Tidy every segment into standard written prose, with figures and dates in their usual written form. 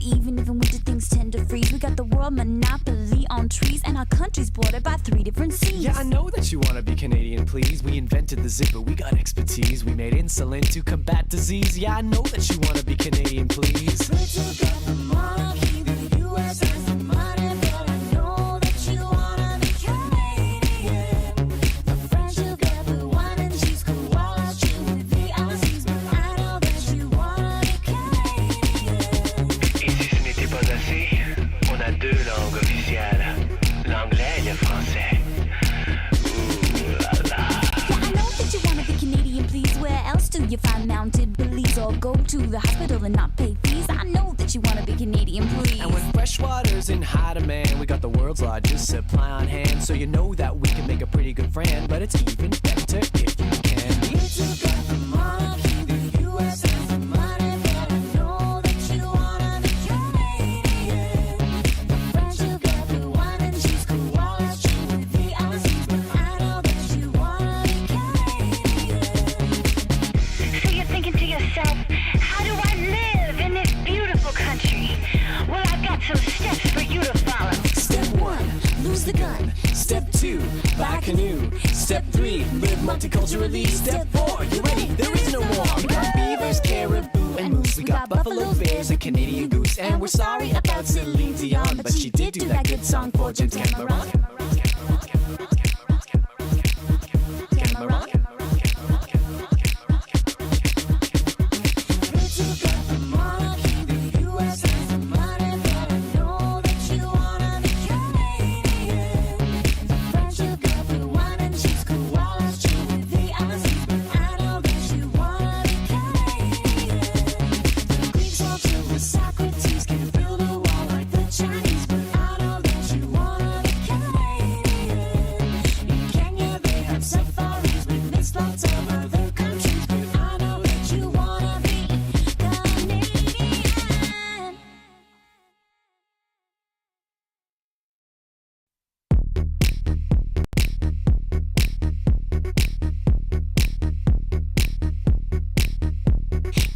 Even if in winter things tend to freeze, we got the world monopoly on trees, and our country's bordered by 3 different seas. Yeah, I know that you wanna be Canadian, please. We invented the zipper, we got expertise. We made insulin to combat disease. Yeah, I know that you wanna be Canadian, please. We took out the monarchy, the US has the money, but I know that you wanna be Canadian. The French will get the wine and cheese, koala chew with the Aussies, but I know that you wanna be Canadian. Et si ce n'était pas assez, on a 2 langues officielles, l'anglais et le français. Ooh la la. Yeah, I know that you wanna be Canadian, please. Where else do you find mounted police or go to the hospital and not pay fees? I know that you wanna be Canadian, please. And when fresh water's in high demand, we got the world's largest supply on hand. So you know that we can make a pretty good friend, but it's even better if you can. We took out the monarchy, the US has the money, but I know that you wanna be Canadian. The French will get the wine and cheese, koala chew with the Aussies, but I know that you wanna be Canadian. So you're thinking to yourself, how do I live in this beautiful country? Well, I've got some steps for you to follow. Step 1, lose the gun. Step 2, buy a canoe. Step 3, live multiculturally. Step 4, you ready? There is no more. We got beavers, caribou, and moose. We got buffalo bears, a Canadian goose. And we're sorry about Celine Dion, but she did do that good song for James Cameron. Cameron. We took out the monarchy, the US has the money, but I know that you wanna be Canadian. The French will get the wine and cheese, koala chew with the Aussies, but I know that you wanna be Canadian. The Greeks all chill with Socrates, can build a wall like the Chinese, but I know that you wanna be Canadian. In Kenya they have safaris with mixed lots of other countries, but I know that you wanna be Canadian.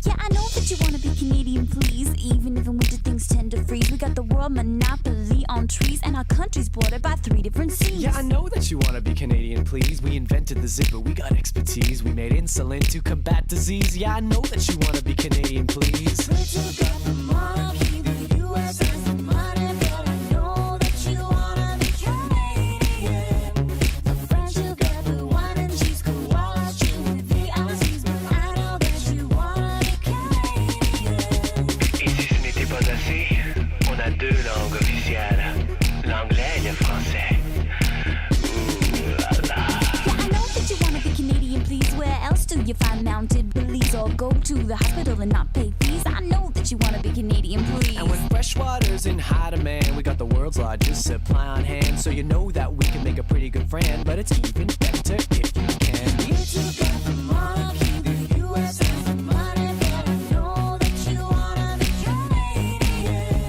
Yeah, I know that you wanna be Canadian, please. Even if in winter things tend to freeze, we got the world monopoly on trees, and our country's bordered by 3 different seas. Yeah, I know that you wanna be Canadian, please. We invented the zipper, we got expertise. We made insulin to combat disease. Yeah, I know that you wanna be Canadian, please. We took out the monarchy, the US has the money, but I know that you wanna be Canadian. The French will get the wine and cheese, koala chew with the Aussies, but I know that you wanna be Canadian. Et si ce n'était pas assez, on a 2 langues officielles, l'anglais et le français. Ooh la la. Yeah, I know that you wanna be Canadian, please. Where else do you find mounted police or go to the hospital and not pay fees? I know that you wanna be Canadian, please. And when fresh water's in high demand, we got the world's largest supply on hand. So you know that we can make a pretty good friend, but it's even better if you can. We took out the monarchy, the US has the money, but I know that you wanna be Canadian.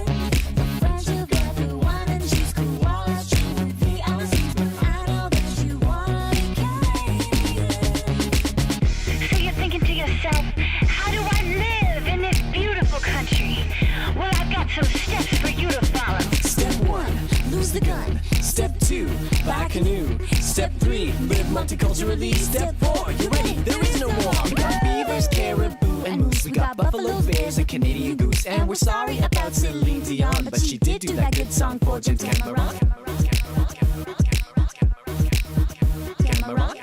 The French will get the wine and cheese, koala chew with the Aussies, but I know that you wanna be Canadian. So you're thinking to yourself, how do I live in this beautiful country? Well, I've got some steps for you to follow. Step 1, lose the gun. Step 2, buy a canoe. Step 3, live multiculturally. Step 4, you ready? There is no more. We got beavers, caribou, and moose. We got buffalo bears, a Canadian goose. And we're sorry about Celine Dion, but she did do that good song for James Cameron. Cameron.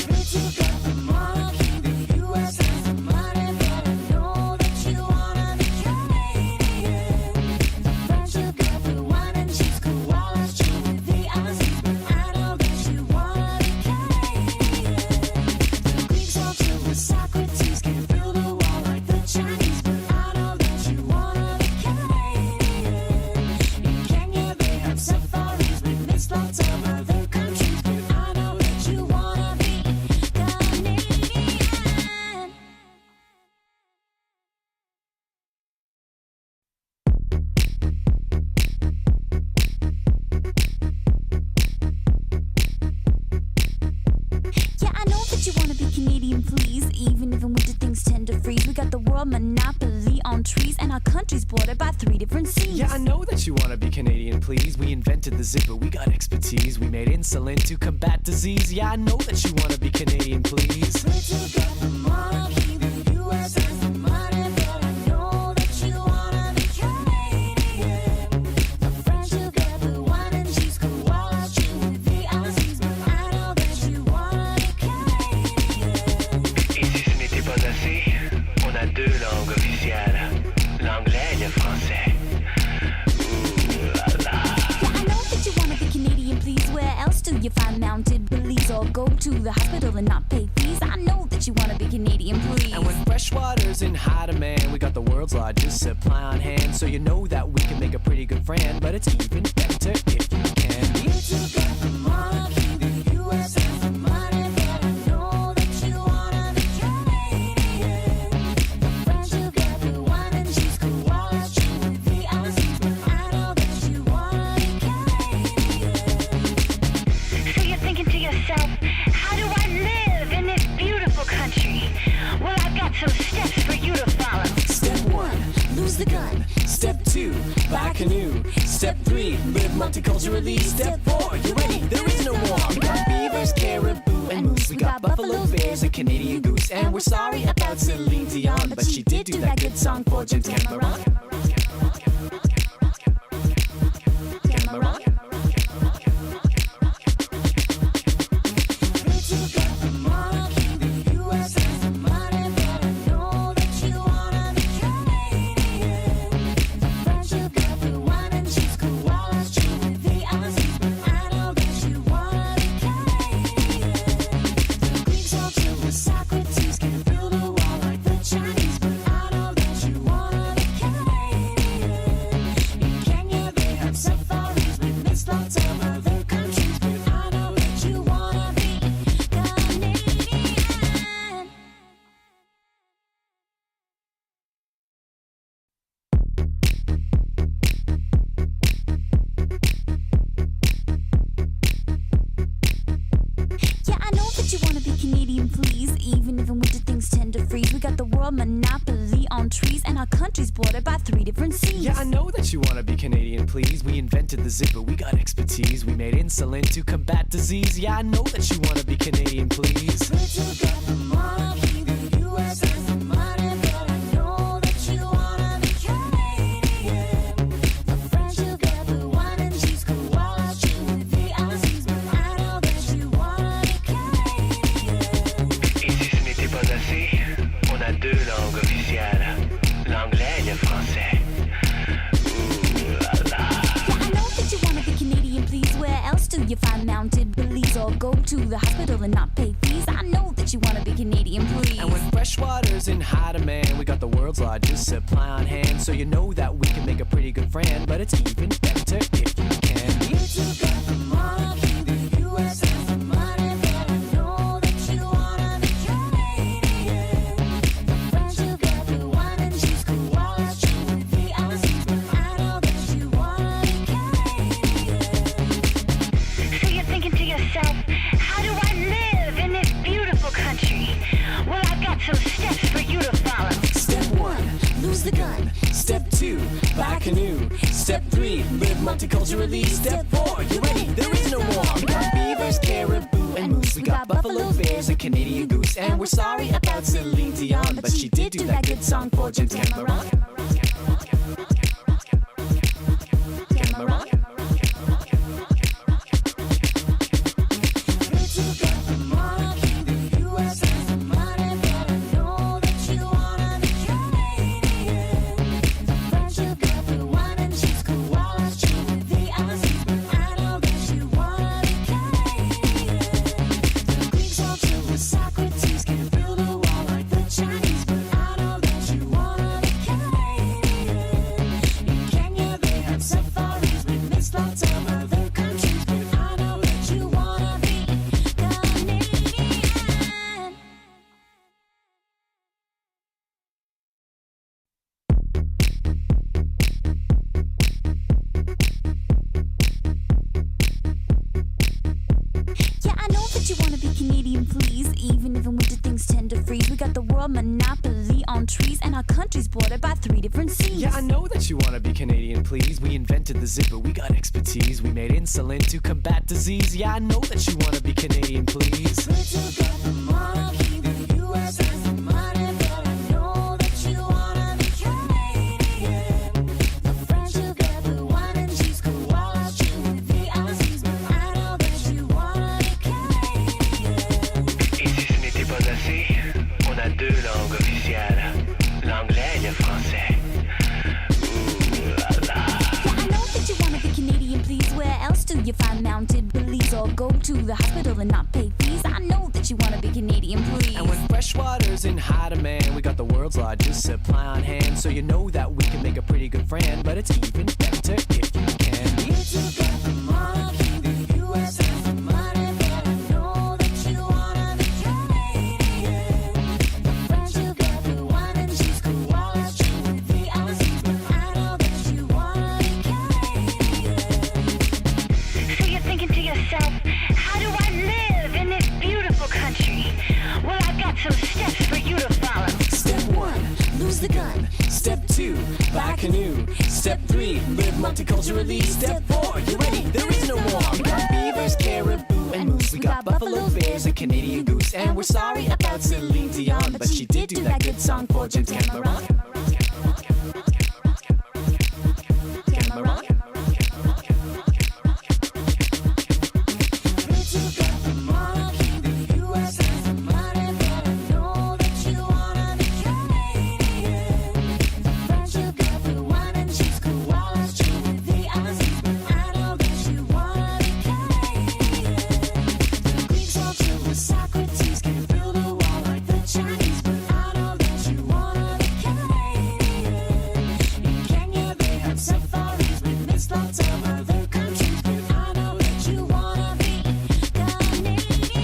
We took out the monarchy, the US has the money, but I know that you wanna be Canadian. The French will get the wine and cheese, koala chew with the Aussies, but I know that you wanna be Canadian. The Greeks all chill with Socrates, can build a wall like the Chinese, but I know that you wanna be Canadian. world monopoly on trees, and our country's bordered by 3 different seas. Yeah, I know that you wanna be Canadian, please. We invented the zipper, we got expertise. We made insulin to combat disease. Yeah, I know that you wanna be Canadian, please. We're together, monarchy, the U.S. has the money, but I know that you wanna be Canadian. The French together, wine and cheese, koalas, chew with the Aussies, but I know that you wanna be Canadian. Et si ce n'était pas assez, on a 2 langues officielles, l'anglais et le français. Ouh là là. Yeah, I know that you wanna be Canadian, please. Where else do you find mounted police or go to the hospital and not pay fees? I know that you wanna be Canadian, please. And when fresh water's in high demand, we got the world's largest supply on hand. So you know that we can make a pretty good friend, but it's even better if you can be. We're together, monarchy, the U.S. has the money, but I know that you wanna be Canadian. The French together, wine and cheese, koalas, chew with the Aussies, but I know that you wanna be Canadian. So you're thinking to yourself, how do I live in this beautiful country? Well, I've got some steps for you to follow. Step 1, lose the gun. Step 2, buy a canoe. Step 3, live multiculturally. Step 4, you ready? There is no war. We got beavers, caribou, and moose. We got buffalo bears, a Canadian goose. And we're sorry about Celine Dion, but she did do that good song for James Cameron. Cameron. We're together, monarchy, the U.S. has the money, but I know that you wanna be Canadian. The French together, wine and cheese, koalas, chew with the Aussies, but I know that you wanna be Canadian. The Greeks all chill with Socrates, can't build a wall like the Chinese, but I know that you wanna be Canadian. In Kenya they have safaris with mixed lots of other countries, but I know that you wanna be Canadian. Yeah, I know that you wanna be Canadian, please. Even if in winter things tend to freeze, we got the world monopoly on trees, and our country's bordered by 3 different seas. Yeah, I know that you wanna be Canadian, please. We invented the zipper, we got expertise. We made insulin to combat disease. Yeah, I know that you wanna be Canadian, please. We're together, monarchy, the U.S. has the money, but I know that you wanna be Canadian. The French together, wine and cheese, koalas, chew with the Aussies, but I know that you wanna be Canadian. Et si ce n'était pas assez, on a 2 langues officielles, l'anglais et le français. Ouh là là. Yeah, I know that you wanna be Canadian, please. Where else do you find mounted police or go to the hospital and not pay fees? I know that you wanna be Canadian, please. And when fresh water's in high demand, we got the world's largest supply on hand. So you know that we can make a pretty good friend, but it's even better if you can be. We're together, monarchy, the U.S. has the money, but I know that you wanna be Canadian. The French together, wine and cheese, koalas, chew with the Aussies, but I know that you wanna be Canadian. So you're thinking to yourself, how do I live in this beautiful country? Well, I've got some steps for you to follow. Step 1, lose the gun. Step 2, buy a canoe. Step 3, live multiculturally. Step 4, you ready? There is no war. We got beavers, caribou, and moose. We got buffalo bears, a Canadian goose. And we're sorry about Celine Dion, but she did do that good song for James Cameron. Cameron. We're together, monarchy, the U.S. has the money, but I know that you wanna be Canadian. The French together, wine and cheese, koalas, chew with the Aussies, but I know that you wanna be Canadian. The Greeks all chill with Socrates, can't build a wall like the Chinese, but I know that you wanna be Canadian. In Kenya they have safaris with mixed lots of other countries, but I know that you wanna be Canadian. Yeah, I know that you wanna be Canadian, please. Even if in winter things tend to freeze, we got the world monopoly on trees, and our country's bordered by 3 different seas. Yeah, I know that you wanna be Canadian, please. We invented the zipper, we got expertise. We made insulin to combat disease. Yeah, I know that you wanna be Canadian, please. We took out the monarchy, the U.S. has the money, but I know that you wanna be Canadian. The French took out the wine and cheese, koalas chew with the Aussies, but I know that you wanna be Canadian. Et si ce n'était pas assez, on a 2 langues officielles, l'anglais et le français. Ouh là là. Yeah, I know that you wanna be Canadian, please. Where else do you find mounted police or go to the hospital and not pay fees? I know that you wanna be Canadian, please. And when fresh water's in high demand, we got the world's largest supply on hand. So you know that we can make a pretty good friend, but it's even better if you can. We took out the monarchy, the U.S. has the money, but I know that you wanna be Canadian. The French took out the wine and cheese, koalas chew with the Aussies, but I know that you wanna be Canadian. So you're thinking to yourself, how do I live in this beautiful country? Well, I've got some steps for you to follow. Step 1, lose the gun. Step 2, buy a canoe. Step 3, live multiculturally. Step 4, you ready? There is no more. We got beavers, caribou, and moose. We got buffalo bears and Canadian goose. And we're sorry about Celine Dion, but she did do that good song for James Cameron. Cameron. We took out the monarchy, the U.S. has the money, but I know that you wanna be Canadian. The French took out the wine and cheese, koalas chew with the Aussies, but I know that you wanna be Canadian. The Greeks all chill with Socrates, can't build a wall like the Chinese, but I know that you wanna be Canadian. In Kenya they have safaris, we miss lots of other countries, but I know that you wanna be Canadian.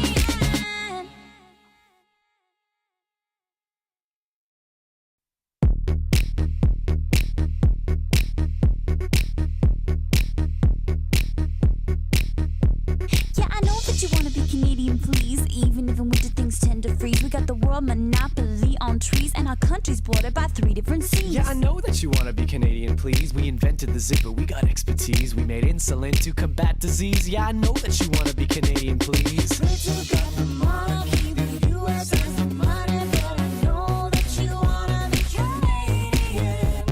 Yeah, I know that you wanna be Canadian, please. Even if in winter things tend to freeze, we got the world monopoly on trees, and our country's bordered by 3 different seas. Yeah, I know that you wanna be Canadian, please. We invented the zipper, we got expertise. We made insulin to combat disease. Yeah, I know that you wanna be Canadian, please. We took out the monarchy, the U.S. has the money, but I know that you wanna be Canadian.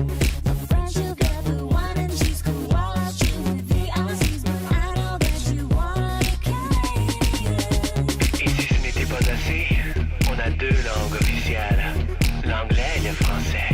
The French took out the wine and cheese, koalas chew with the Aussies, but I know that you wanna be Canadian. Et si ce n'était pas assez, on a 2 langues officielles, l'anglais et le français.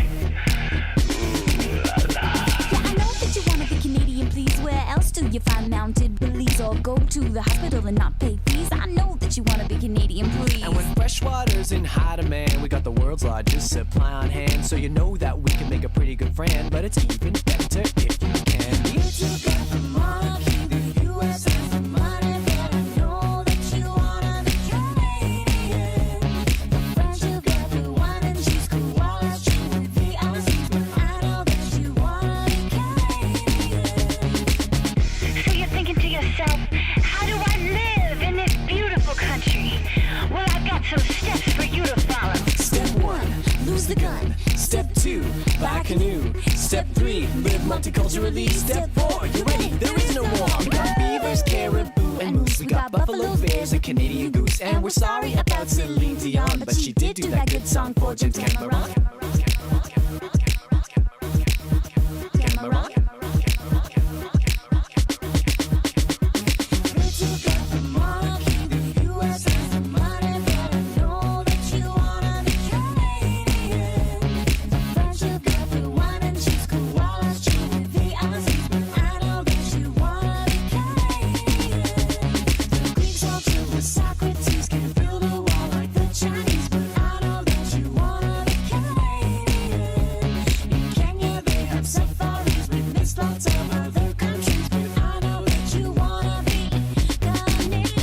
Ouh là là. Yeah, I know that you wanna be Canadian, please. Where else do you find mounted police or go to the hospital and not pay fees? I know that you wanna be Canadian, please. And when fresh water's in high demand, we got the world's largest supply on hand. So you know that we can make a pretty good friend, but it's even better if you can. We took out the monarchy, the U.S. has the money, but I know that you wanna be Canadian. The French took out the wine and cheese, koalas chew with the Aussies, but I know that you wanna be Canadian. So you're thinking to yourself, how do I live in this beautiful country? Well, I've got some steps for you to follow. Step 1, lose the gun. Step 2, buy a canoe. Step 3, live multiculturally. Step 4, you ready? There is no more. We got beavers, caribou, and moose. We got buffalo bears and Canadian goose. And we're sorry about Celine Dion, but she did do that good song for James Cameron. Cameron. We took out the monarchy, the U.S. has the money, but I know that you wanna be Canadian. The French took out the wine and cheese, koalas chew with the Aussies, but I know that you wanna be Canadian. The Greeks all chill with Socrates, can't build a wall like the Chinese, but I know that you wanna be Canadian. In Kenya they have safaris, we miss lots of other countries, but I know that you wanna be Canadian.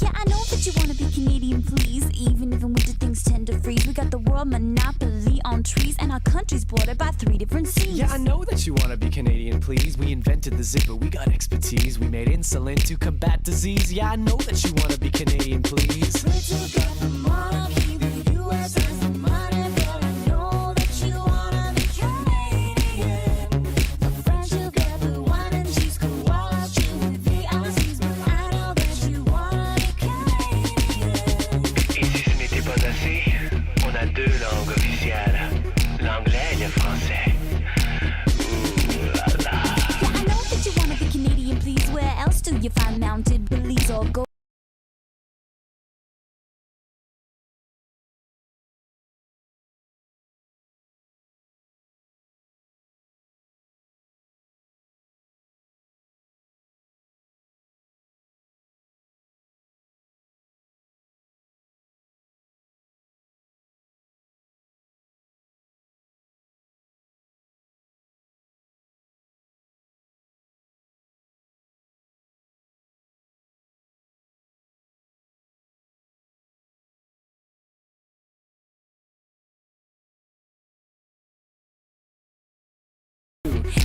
Yeah, I know that you wanna be Canadian, please. Even if in winter things things tend to freeze. We got the world monopoly on trees, and our country's bordered by 3 different seas. Yeah, I know that you wanna be Canadian, please. We invented the zipper, we got expertise. We made insulin to combat disease. Yeah, I know that you wanna be Canadian, please. We took out the monarchy, the U.S. has the money, but I know that you wanna be Canadian. The French will get the wine and cheese, koalas chew with the Aussies, but I know that you wanna be Canadian. Et si ce n'était pas assez, on a 2 langues officielles, l'anglais et le français. Ouh là là. Yeah, I know that you wanna be Canadian, please. Where else do you find mounted Belize or gold?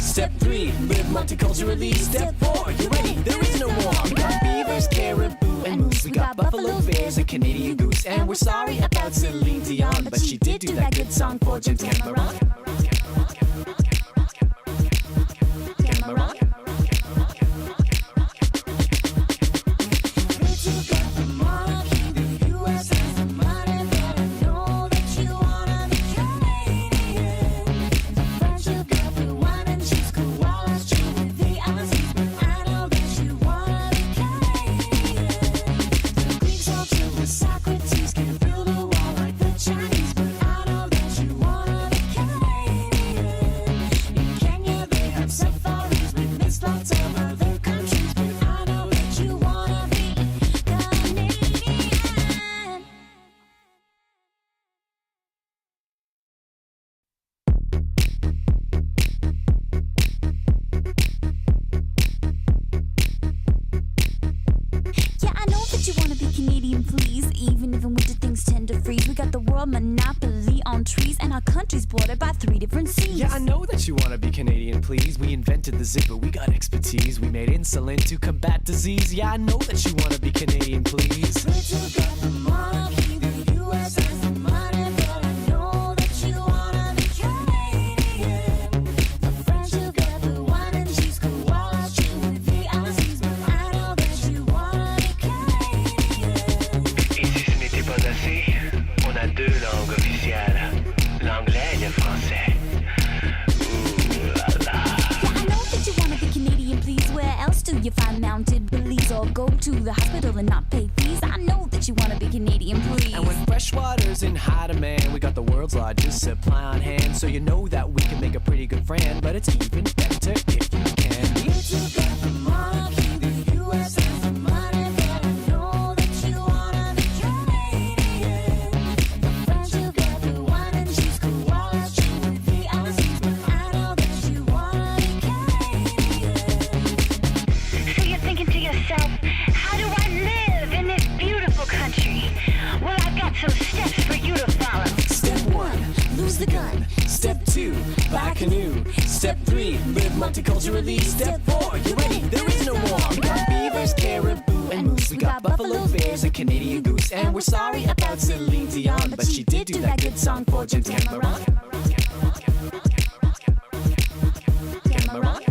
Step 3, live multiculturally. Step 4, you ready? There is no more. We got beavers, caribou, and moose. We got buffalo bears, a Canadian goose. And we're sorry about Celine Dion, but she did do that good song for James Cameron. Cameron. We took out the monarchy, the U.S. has the money, but I know that you wanna be Canadian. The French will get the wine and cheese, koalas chew with the Aussies, but I know that you wanna be Canadian. The Greeks all chill with Socrates, can't build a wall like the Chinese, but I know that you wanna be Canadian. In Kenya they have safaris, we miss lots of other countries, but I know that you wanna be Canadian. Yeah, I know that you wanna be Canadian, please. Even if in winter things tend to freeze, we got the world monopoly on trees, and our country's bordered by 3 different seas. Yeah, I know that you wanna be Canadian, please. We invented the zipper, we got expertise. We made insulin to combat disease. Yeah, I know that you wanna be Canadian, please. We took out the monarchy, the U.S. has the money, but I know that you wanna be Canadian. The French will get the wine and cheese, koalas chew with the Aussies, but I know that you wanna be Canadian. Et si ce n'était pas assez, on a 2 langues officielles, l'anglais et le français. Ouh là là. Yeah, I know that you wanna be Canadian, please. Where else do you find mounted Belize or go to the hospital and not pay fees? I know that you wanna be Canadian, please. And when fresh water's in high demand, we got the world's largest supply on hand. So you know that we can make a pretty good friend, but it's even better if you can. We took out the monarchy, the U.S. has the money, but I know that you wanna be Canadian. The French will get the wine and cheese, koalas chew with the Aussies, but I know that you wanna be Canadian. So you're thinking to yourself, how do I live in this beautiful country? Well, I've got some steps for you to follow. Step 1, lose the gun. Step 2, buy a canoe. Step 3, live multiculturally. Step 4, you ready? There is no more. We got beavers, caribou, and moose. We got buffalo bears, a Canadian goose. And we're sorry about Celine Dion, but she did do that good song for James Cameron. Cameron.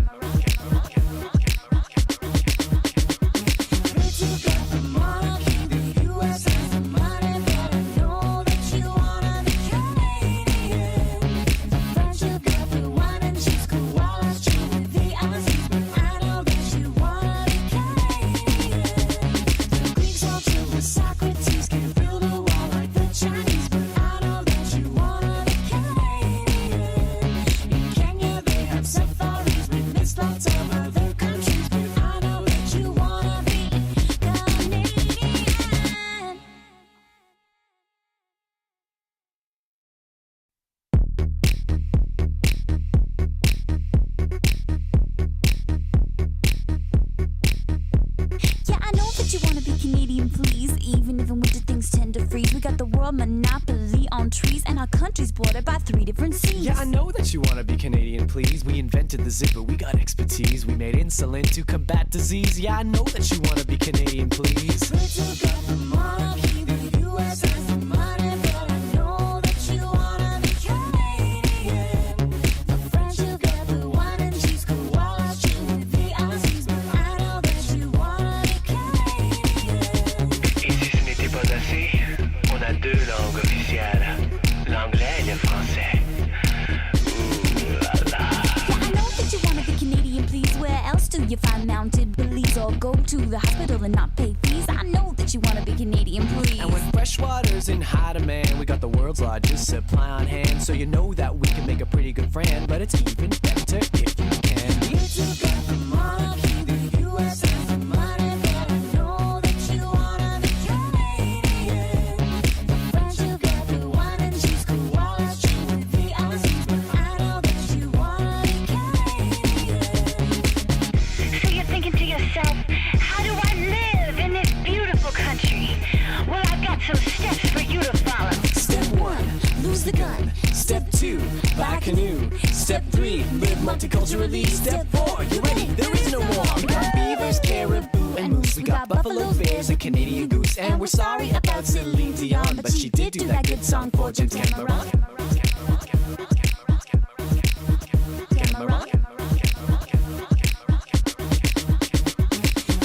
We took out the monarchy, the U.S. has the money, but I know that you wanna be Canadian. The French will get the wine and cheese, koalas chew with the Aussies, but I know that you wanna be Canadian. The Greeks all chill with Socrates, can't build a wall like the Chinese, but I know that you wanna be Canadian. In Kenya they have safaris, we miss lots of other countries, but I know that you wanna be Canadian. Yeah, I know that you wanna be Canadian, please. please. Even if in winter things tend to freeze, we got the world monopoly on trees, and our country's bordered by 3 different seas. Yeah, I know that you wanna be Canadian, please. We invented the zipper, we got expertise. We made insulin to combat disease. Yeah, I know that you wanna be Canadian, please. We took up the monarchy, the U.S. has the money, but I know that you wanna be Canadian. The French will get the wine and cheese, koalas chew with the Aussies, but I know that you wanna be Canadian. Et si ce n'était pas assez, on a 2 langues officielles, l'anglais et le français. Ooh la la. Yeah, I know that you wanna be Canadian, please. Where else do you find mounted police or go to the hospital and not pay fees? I know that you wanna be Canadian, please. And when fresh water's in high demand, we got the world's largest supply on hand. So you know that we can make a pretty good friend, but it's even better if you can be. We took up the monarchy, the U.S. has the money, but I know that you wanna be Canadian. The French will get the wine and cheese, koalas chew with the Aussies, but I know that you wanna be Canadian. So you're thinking to yourself, how do I live in this beautiful country? Well, I've got some steps for you to follow. Step 1, lose the gun. Step 2, buy a canoe. Step 3, live multiculturally. Step 4, you ready? There is no war. We got beavers, caribou, and moose. We got buffalo bears and Canadian goose. And we're sorry about Celine Dion, but she did do that good song for James Cameron. Cameron.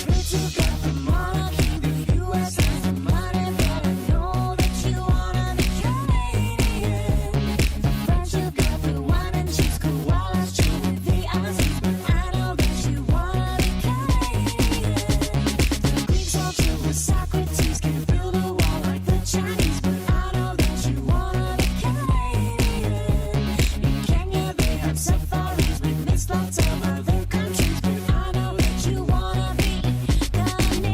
We took up the monarchy, the U.S. has the money, but I know that you wanna be Canadian. The French will get the wine and cheese, koalas chew with the Aussies, but I know that you wanna be Canadian. The Greeks all chill with Socrates, can't build a wall like the Chinese, but I know that you wanna be Canadian. In Kenya they have safaris with mixed lots of other countries, but I know that you wanna be Canadian.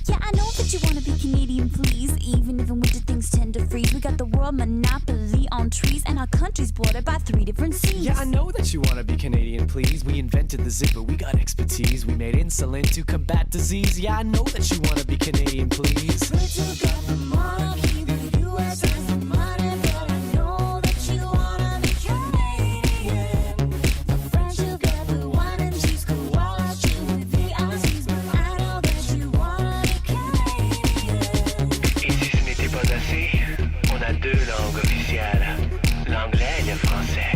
Yeah, I know that you wanna be Canadian, please. Even if in winter things tend to freeze, we got the world monopoly on trees, and our country's bordered by 3 different seas. Yeah, I know that you wanna be Canadian, please. We invented the zipper, we got expertise. We made insulin to combat disease. Yeah, I know that you wanna be Canadian, please. We took up the monarchy, the U.S. has the money, but I know that you wanna be Canadian. The French will get the wine and cheese, koalas chew with the Aussies, but I know that you wanna be Canadian. Et si ce n'était pas assez, on a 2 langues officielles, l'anglais et le français.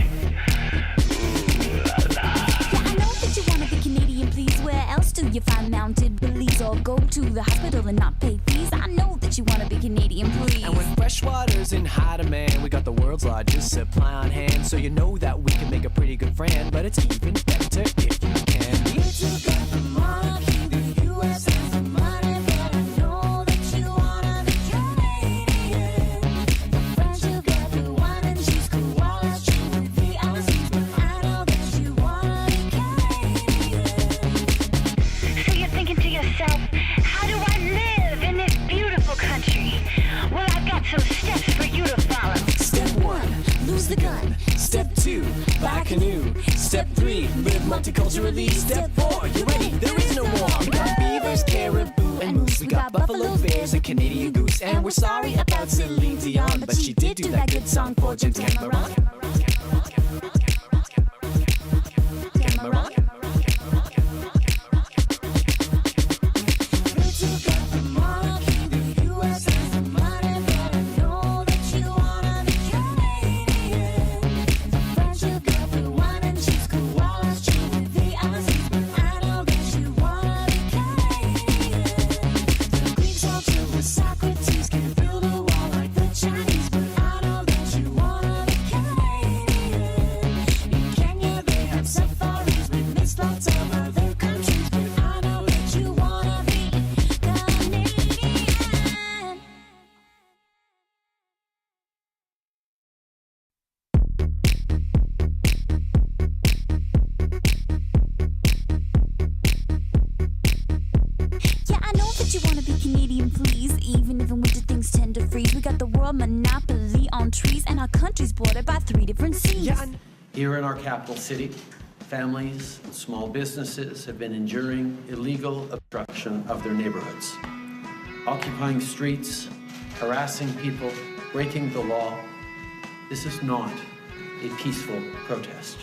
Ooh la la. Yeah, I know that you wanna be Canadian, please. Where else do you find mounted police or go to the hospital and not pay fees? I know that you wanna be Canadian, please. And when fresh water's in high demand, we got the world's largest supply on hand. So you know that we can make a pretty good friend, but it's even better if you can be. We took up the monarchy, the U.S. has the money, but I know that you wanna be Canadian. The French will get the wine and cheese, koalas chew with the Aussies, but I know that you wanna be Canadian. So you're thinking to yourself, how do I live in this beautiful country? Well, I've got some steps for you to follow. Step 1, lose the gun. Step 2, buy a canoe. Step 3, live multiculturally. Step 4, you ready? There is no war. We got beavers, caribou, and moose. We got buffalo bears and Canadian goose. And we're sorry about Celine Dion, but she did do that good song for James Cameron. Cameron. We took up the monarchy, the U.S. has the money, but I know that you wanna be Canadian. The French will get the wine and cheese, koalas chew with the Aussies, but I know that you wanna be Canadian. The Greeks all chill with Socrates, can't build a wall like the Chinese, but I know that you wanna be Canadian. got the world monopoly on trees, and our country's bordered by 3 different seas. Here in our capital city, families and small businesses have been enduring illegal obstruction of their neighborhoods, occupying streets, harassing people, breaking the law. This is not a peaceful protest.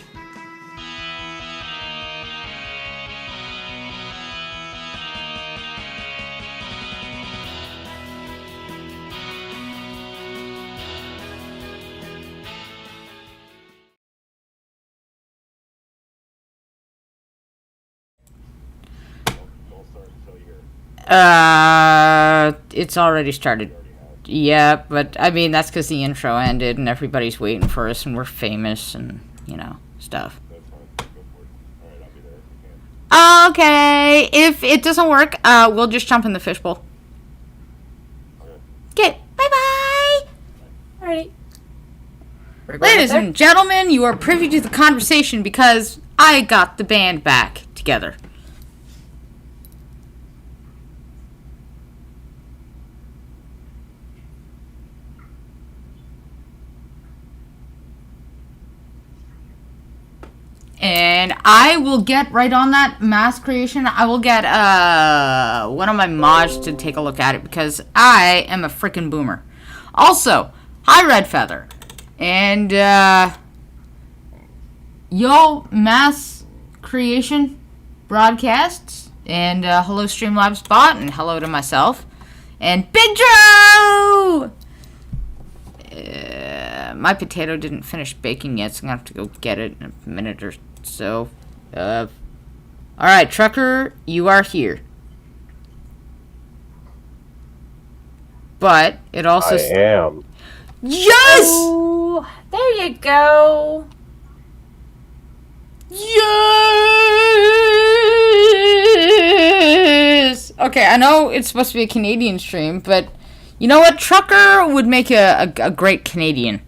It's already started. Yeah, but I mean, that's because the intro ended and everybody's waiting for us and we're famous and, you know, stuff. Okay, if it doesn't work, we'll just jump in the fishbowl. Okay, bye-bye! Alrighty. Ladies and gentlemen, you are privy to the conversation because I got the band back together. And I will get right on that mask creation. I will get one of my mods to take a look at it because I am a freaking boomer. Also, hi Red Feather. And yo, mass creation broadcasts. And hello Streamlabs bot and hello to myself. And Big Joe! My potato didn't finish baking yet, so I'm gonna have to go get it in a minute or so. Alright, Trucker, you are here. But it also... I am. Yes! Ooh, there you go. Yes! Okay, I know it's supposed to be a Canadian stream, but you know what? Trucker would make a great Canadian.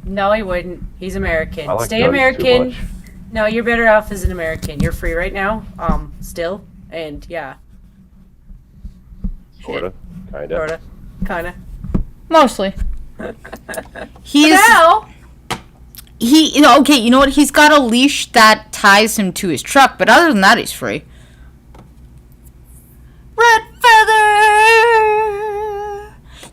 No, he wouldn't. He's American. I like Stay drugs too American. much. No, you're better off as an American. You're free right now. Still. And yeah. Sorta. Kinda. Sorta. Kinda. Mostly. He's... Now! Okay, you know what? He's got a leash that ties him to his truck, but other than that, he's free. Red Feather!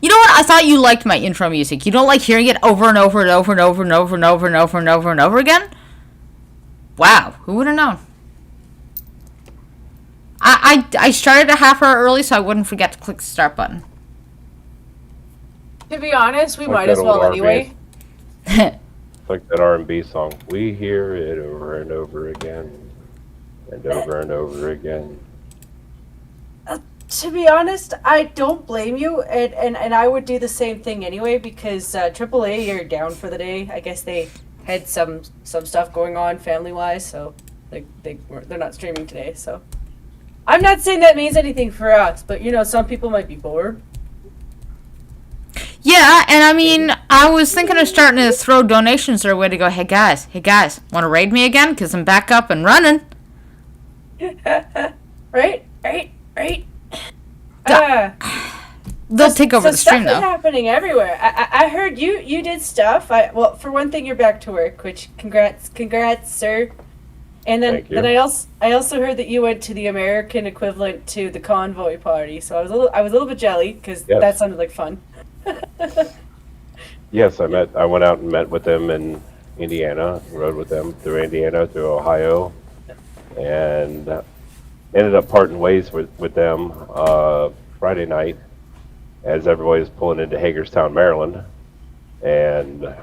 You know what? I thought you liked my intro music. You don't like hearing it over and over and over and over and over and over and over and over and over again? Wow, who would have known? I started a half hour early so I wouldn't forget to click the start button. To be honest, we Like might that as well old anyway. It's like that R&B song. We hear it over and over again. And over and over again. To be honest, I don't blame you, and I would do the same thing anyway because AAA are down for the day. I guess they had some stuff going on family wise, so they're not streaming today. So I'm not saying that means anything for us, but you know some people might be bored. Yeah, and I mean, I was thinking of starting to throw donations their way to go, hey guys, want to raid me again? Because I'm back up and running. Right. They'll take over the stream, stuff is though. happening everywhere. I heard you did stuff. Well, for one thing, you're back to work, which congrats, sir. And then Thank you. I also heard that you went to the American equivalent to the Convoy party. So I was a little bit jelly because Yes. that sounded like fun. Yes, I went out and met with them in Indiana, rode with them through Indiana, through Ohio, and ended up parting ways with them Friday night as everybody was pulling into Hagerstown, Maryland, and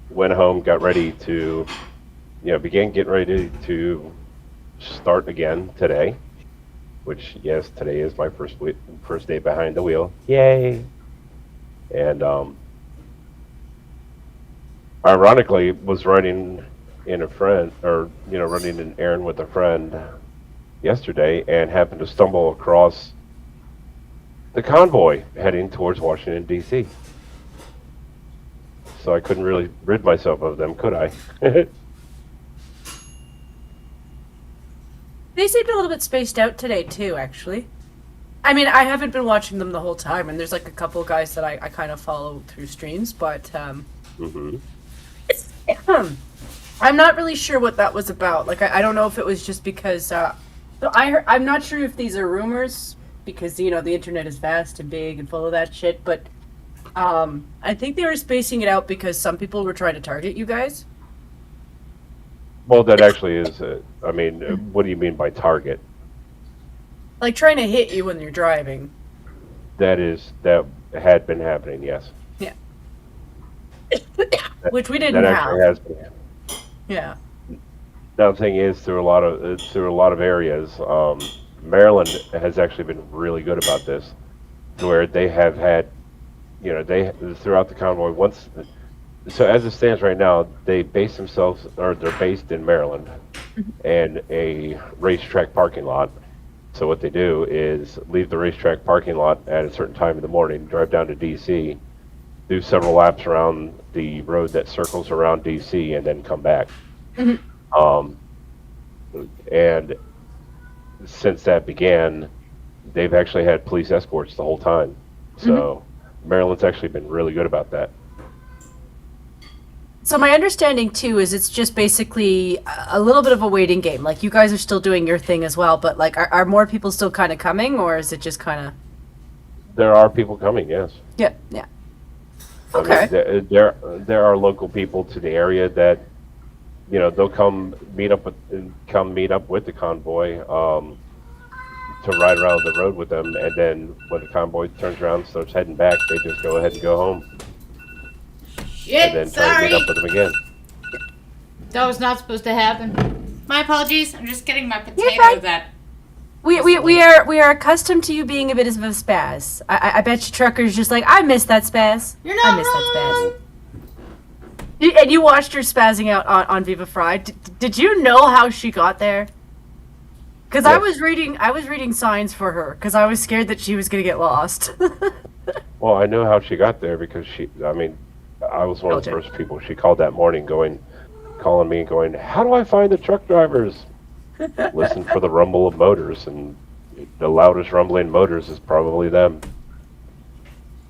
went home, got ready to, began getting ready to start again today, which, yes, today is my first day behind the wheel. Yay! And ironically, was running an errand with a friend yesterday and happened to stumble across the convoy heading towards Washington, D.C. So I couldn't really rid myself of them, could I? They seemed a little bit spaced out today too, actually. I mean, I haven't been watching them the whole time, and there's like a couple of guys that I kind of follow through streams, but Mm-hmm. I'm not really sure what that was about. Like, I don't know if it was just because so I'm not sure if these are rumors because the internet is vast and big and full of that shit, but I think they were spacing it out because some people were trying to target you guys. Well, that actually is. I mean, what do you mean by target? Like trying to hit you when you're driving. That had been happening. Yes. Yeah. Which we didn't That have. actually has been. Yeah. Now, the thing is, through a lot of areas, Maryland has actually been really good about this, to where they have had, they throughout the convoy once. So as it stands right now, they're based in Maryland, and a racetrack parking lot. So what they do is leave the racetrack parking lot at a certain time in the morning, drive down to DC, do several laps around the road that circles around DC, and then come back. And since that began, they've actually had police escorts the whole time. So Maryland's actually been really good about that. So my understanding too is it's just basically a little bit of a waiting game. Like you guys are still doing your thing as well, but like are more people still kind of coming, or is it just kind of? There are people coming, yes. Yeah, yeah. I mean, Okay. there are local people to the area that, they'll come meet up with the convoy, to ride around the road with them, and then when the convoy turns around and starts heading back, they just go ahead and go home, and then try to meet up with them again. That was not supposed to happen. My apologies. I'm just getting my fine. potato that. We are accustomed to you being a bit of a spaz. I bet you truckers just like I miss that spaz. You're not I miss that wrong. spaz. And you watched her spazzing out on Viva Fry. Did you know how she got there? Because I was reading signs for her because I was scared that she was gonna get lost. Well, I know how she got there because I was one of the first people she called that morning, calling me and going, "How do I find the truck drivers?" Listen for the rumble of motors, and the loudest rumbling motors is probably them.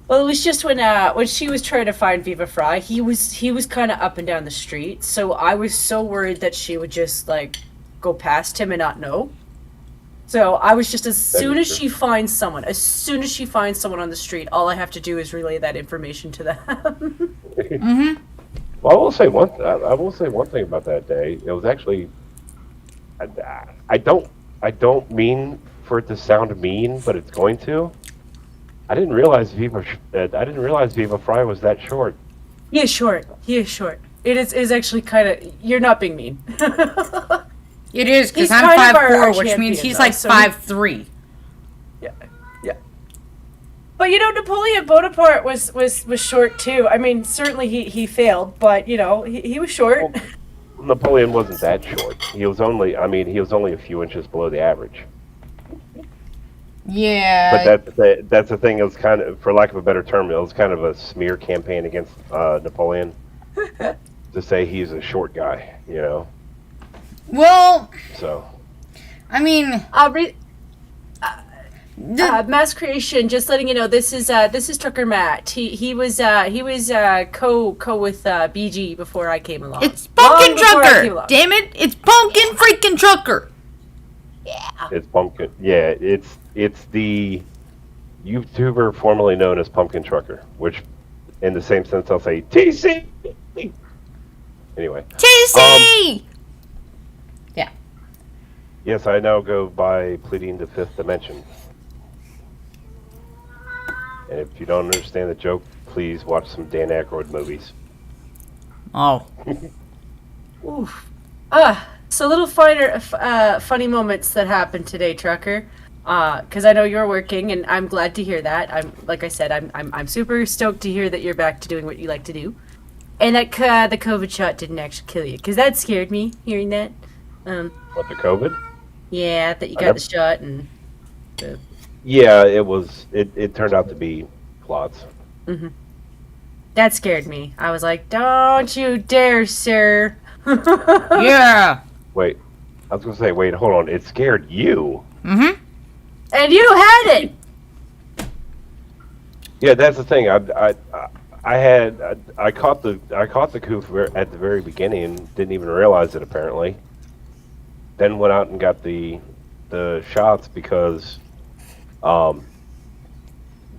Well, it was just when she was trying to find Viva Fry, he was kind of up and down the street, so I was so worried that she would just like go past him and not know. So I was just as soon as she finds someone on the street, all I have to do is relay that information to them. Well, I will say one thing about that day. It was actually, I don't mean for it to sound mean, but it's going to. I didn't realize Viva Fry was that short. He is short. It is actually kind of. You're not being mean. It is because He's I'm kind of our 5'4", which champion, means he's though, like so 5'3". Yeah. But Napoleon Bonaparte was short too. I mean, certainly he failed, but he was short. Well, Napoleon wasn't that short. He was only a few inches below the average. Yeah. But that's the thing. It was kind of, for lack of a better term, it was kind of a smear campaign against Napoleon to say he's a short guy. Well, So. I mean, Mass Creation. Just letting you know, this is Trucker Matt. He was co with BG before I came along. it's Pumpkin Long before I came Trucker. along. Damn it! It's Pumpkin freaking Trucker. It's Pumpkin. Yeah, it's the YouTuber formerly known as Pumpkin Trucker, which, in the same sense, I'll say TC. Anyway. TC. Yeah. Yes, I now go by pleading the fifth dimension. And if you don't understand the joke, please watch some Dan Aykroyd movies. Oh. Oof. So little funny moments that happened today, Trucker. Because I know you're working, and I'm glad to hear that. I'm super stoked to hear that you're back to doing what you like to do, and that the COVID shot didn't actually kill you, because that scared me hearing that. What, the COVID? Yeah, that you got the shot and. Yeah, it was. It turned out to be clots. That scared me. I was like, "Don't you dare, sir!" Yeah. Wait, I was gonna say, wait, hold on. It scared you. And you had it. Yeah, that's the thing. I caught the coup at the very beginning and didn't even realize it apparently. Then went out and got the shots because the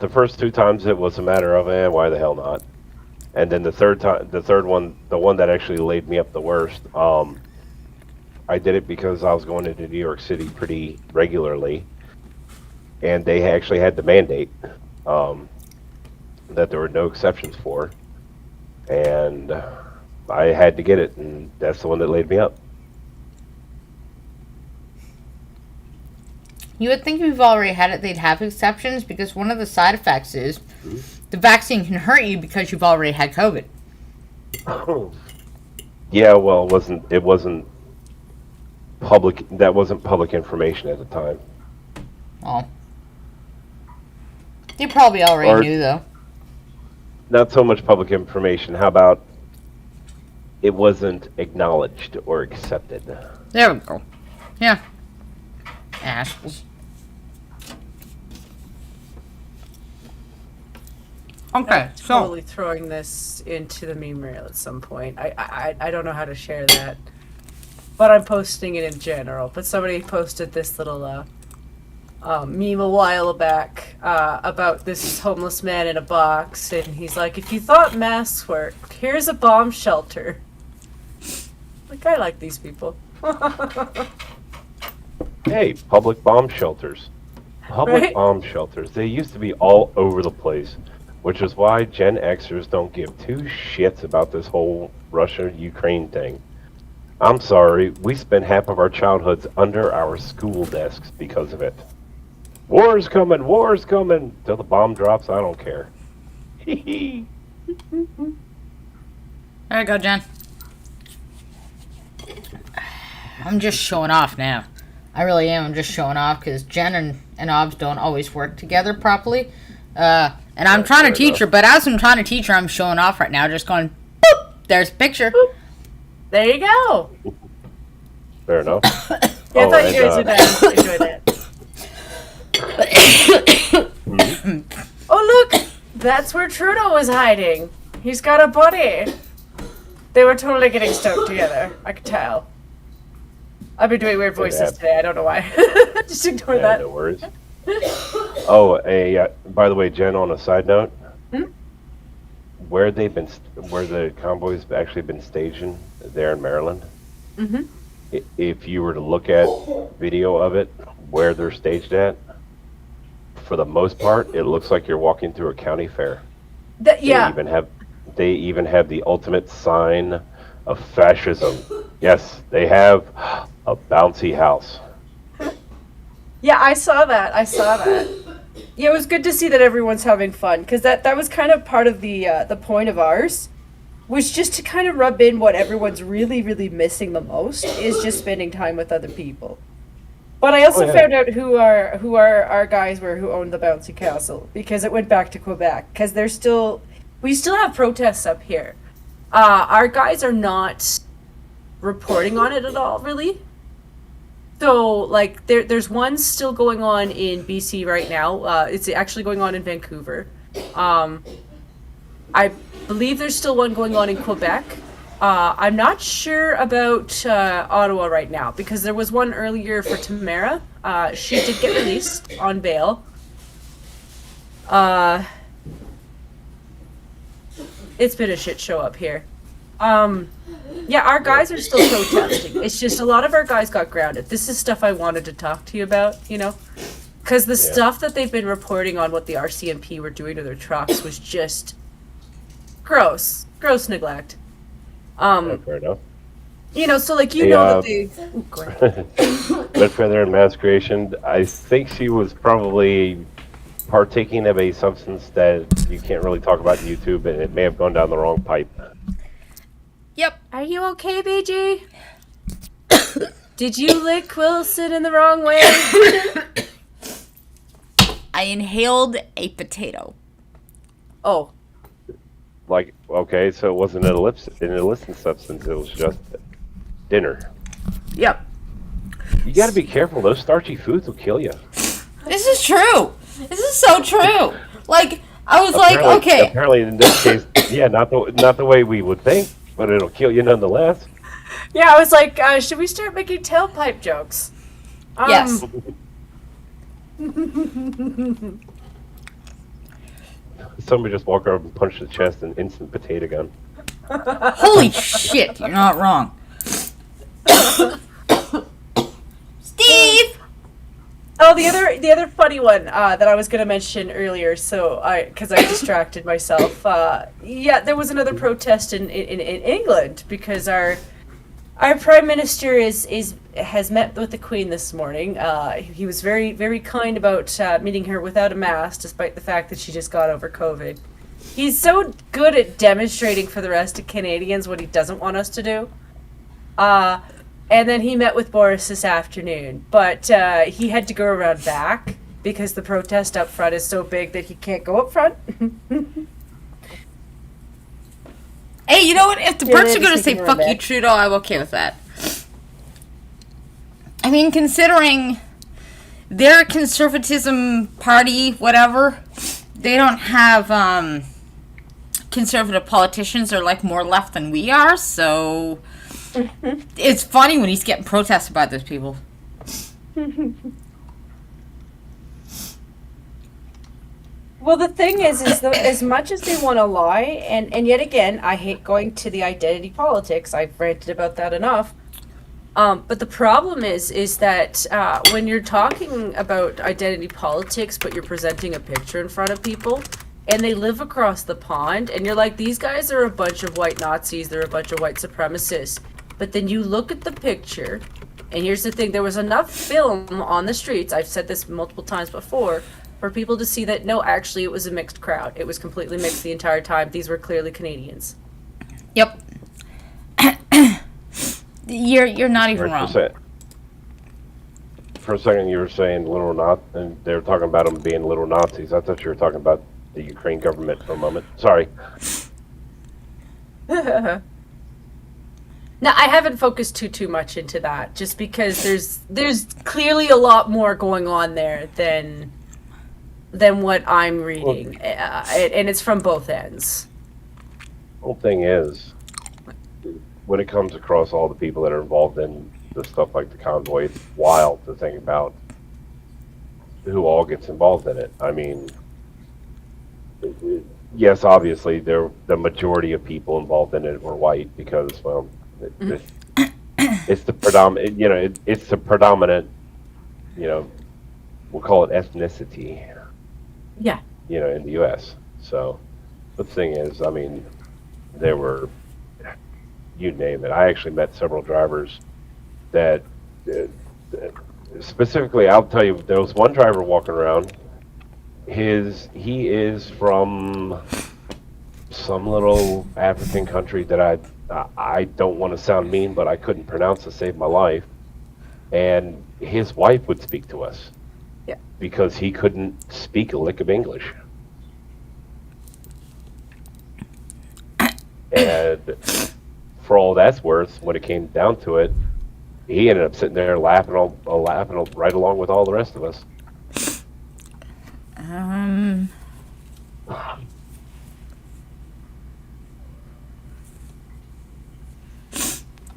first two times it was a matter of why the hell not, and then the third one, the one that actually laid me up the worst. I did it because I was going into New York City pretty regularly, and they actually had the mandate that there were no exceptions for, and I had to get it, and that's the one that laid me up. You would think if you've already had it, they'd have exceptions because one of the side effects is the vaccine can hurt you because you've already had COVID. Yeah, well, it wasn't public. That wasn't public information at the time. Well, you probably already Or- knew though. Not so much public information. How about it wasn't acknowledged or accepted? There we go. Yeah. Assholes. Okay, so Totally throwing this into the meme rail at some point. I don't know how to share that, but I'm posting it in general. But somebody posted this little meme a while back about this homeless man in a box, and he's like, "If you thought masks worked, here's a bomb shelter." Like, I like these people. Hey, public bomb shelters. Public Right? bomb shelters. They used to be all over the place, which is why Gen Xers don't give two shits about this whole Russia-Ukraine thing. I'm sorry, we spent half of our childhoods under our school desks because of it. War's coming, war's coming! Till the bomb drops, I don't care. Hee there you go, Jen. I'm just showing off now. I really am. I'm just showing off because Jen and Obs don't always work together properly. And I'm trying to fair teach her, but as I'm trying to teach her, I'm showing off right now, just going, boop, there's a picture. There you go. Fair enough. Yeah, I thought and, you guys would enjoy that. Oh, look! That's where Trudeau was hiding. He's got a buddy. They were totally getting stoked together. I could tell. I've been doing weird voices Yeah. today. I don't know why. Just ignore Yeah, that. no worries. Oh, by the way, Jen, on a side note, where the convoys actually been stationed there in Maryland, if you were to look at video of it, where they're staged at, for the most part, it looks like you're walking through a county fair. Yeah. They even have the ultimate sign of fascism. Yes, they have a bouncy house. Yeah, I saw that. Yeah, it was good to see that everyone's having fun, because that was kind of part of the point of ours, was just to kind of rub in what everyone's really, really missing the most is just spending time with other people. But I also Oh, yeah. found out who our guys were who owned the bouncy castle, because it went back to Quebec, because we still have protests up here. Our guys are not reporting on it at all, really. So, like, there's one still going on in BC right now. It's actually going on in Vancouver. I believe there's still one going on in Quebec. I'm not sure about Ottawa right now, because there was one earlier for Tamara. She did get released on bail. It's been a shit show up here. Yeah, our guys are still protesting. It's just a lot of our guys got grounded. This is stuff I wanted to talk to you about, because the stuff that they've been reporting on what the RCMP were doing to their trucks was just gross neglect. Fair enough. So like Hey, that they. Ooh, go ahead. Red Feather and Masqueration, I think she was probably partaking of a substance that you can't really talk about on YouTube, and it may have gone down the wrong pipe. Yep. Are you okay, BG? Did you lick Wilson in the wrong way? I inhaled a potato. Oh. Like, okay, so it wasn't an illicit substance, it was just dinner. Yep. You gotta be careful, those starchy foods will kill you. This is true. This is so true. Like, I was like, okay. Apparently, in this case, yeah, not the way we would think, but it'll kill you nonetheless. Yeah, I was like, should we start making tailpipe jokes? Yes. Somebody just walk over and punch the chest and instant potato gun. Holy shit, you're not wrong. Steve! Oh, the other funny one that I was going to mention earlier, because I distracted myself. Yeah, there was another protest in England because our prime minister has met with the Queen this morning. He was very, very kind about meeting her without a mask, despite the fact that she just got over COVID. He's so good at demonstrating for the rest of Canadians what he doesn't want us to do. And then he met with Boris this afternoon, but he had to go around back because the protest up front is so big that he can't go up front. Hey, you know what? If the Brits are going to say speaking fuck you, Quebec. Trudeau, I'm okay with that. I mean, considering their conservatism party, whatever, they don't have conservative politicians. They're like more left than we are, so it's funny when he's getting protests about those people. Well, the thing is that as much as they want to lie, and yet again, I hate going to the identity politics. I've ranted about that enough. But the problem is that when you're talking about identity politics, but you're presenting a picture in front of people, and they live across the pond, and you're like, these guys are a bunch of white Nazis, they're a bunch of white supremacists. But then you look at the picture, and here's the thing, there was enough film on the streets, I've said this multiple times before, for people to see that, no, actually it was a mixed crowd. It was completely mixed the entire time. These were clearly Canadians. Yep. You're not even wrong. For a second, you were saying little Nazis, and they were talking about them being little Nazis. I thought you were talking about the Ukraine government for a moment. Sorry. Now, I haven't focused too much into that, just because there's clearly a lot more going on there than what I'm reading, and it's from both ends. Whole thing is, when it comes across all the people that are involved in the stuff like the Convoy, it's wild to think about who all gets involved in it. I mean, yes, obviously, the majority of people involved in it were white because, well, it's the predominant, it's the predominant, we'll call it ethnicity. Yeah. In the U.S. So, the thing is, I mean, there were, you name it. I actually met several drivers that, specifically, I'll tell you, there was one driver walking around. He is from some little African country that I don't want to sound mean, but I couldn't pronounce to save my life. And his wife would speak to us. Yeah. Because he couldn't speak a lick of English. And for all that's worth, when it came down to it, he ended up sitting there laughing right along with all the rest of us.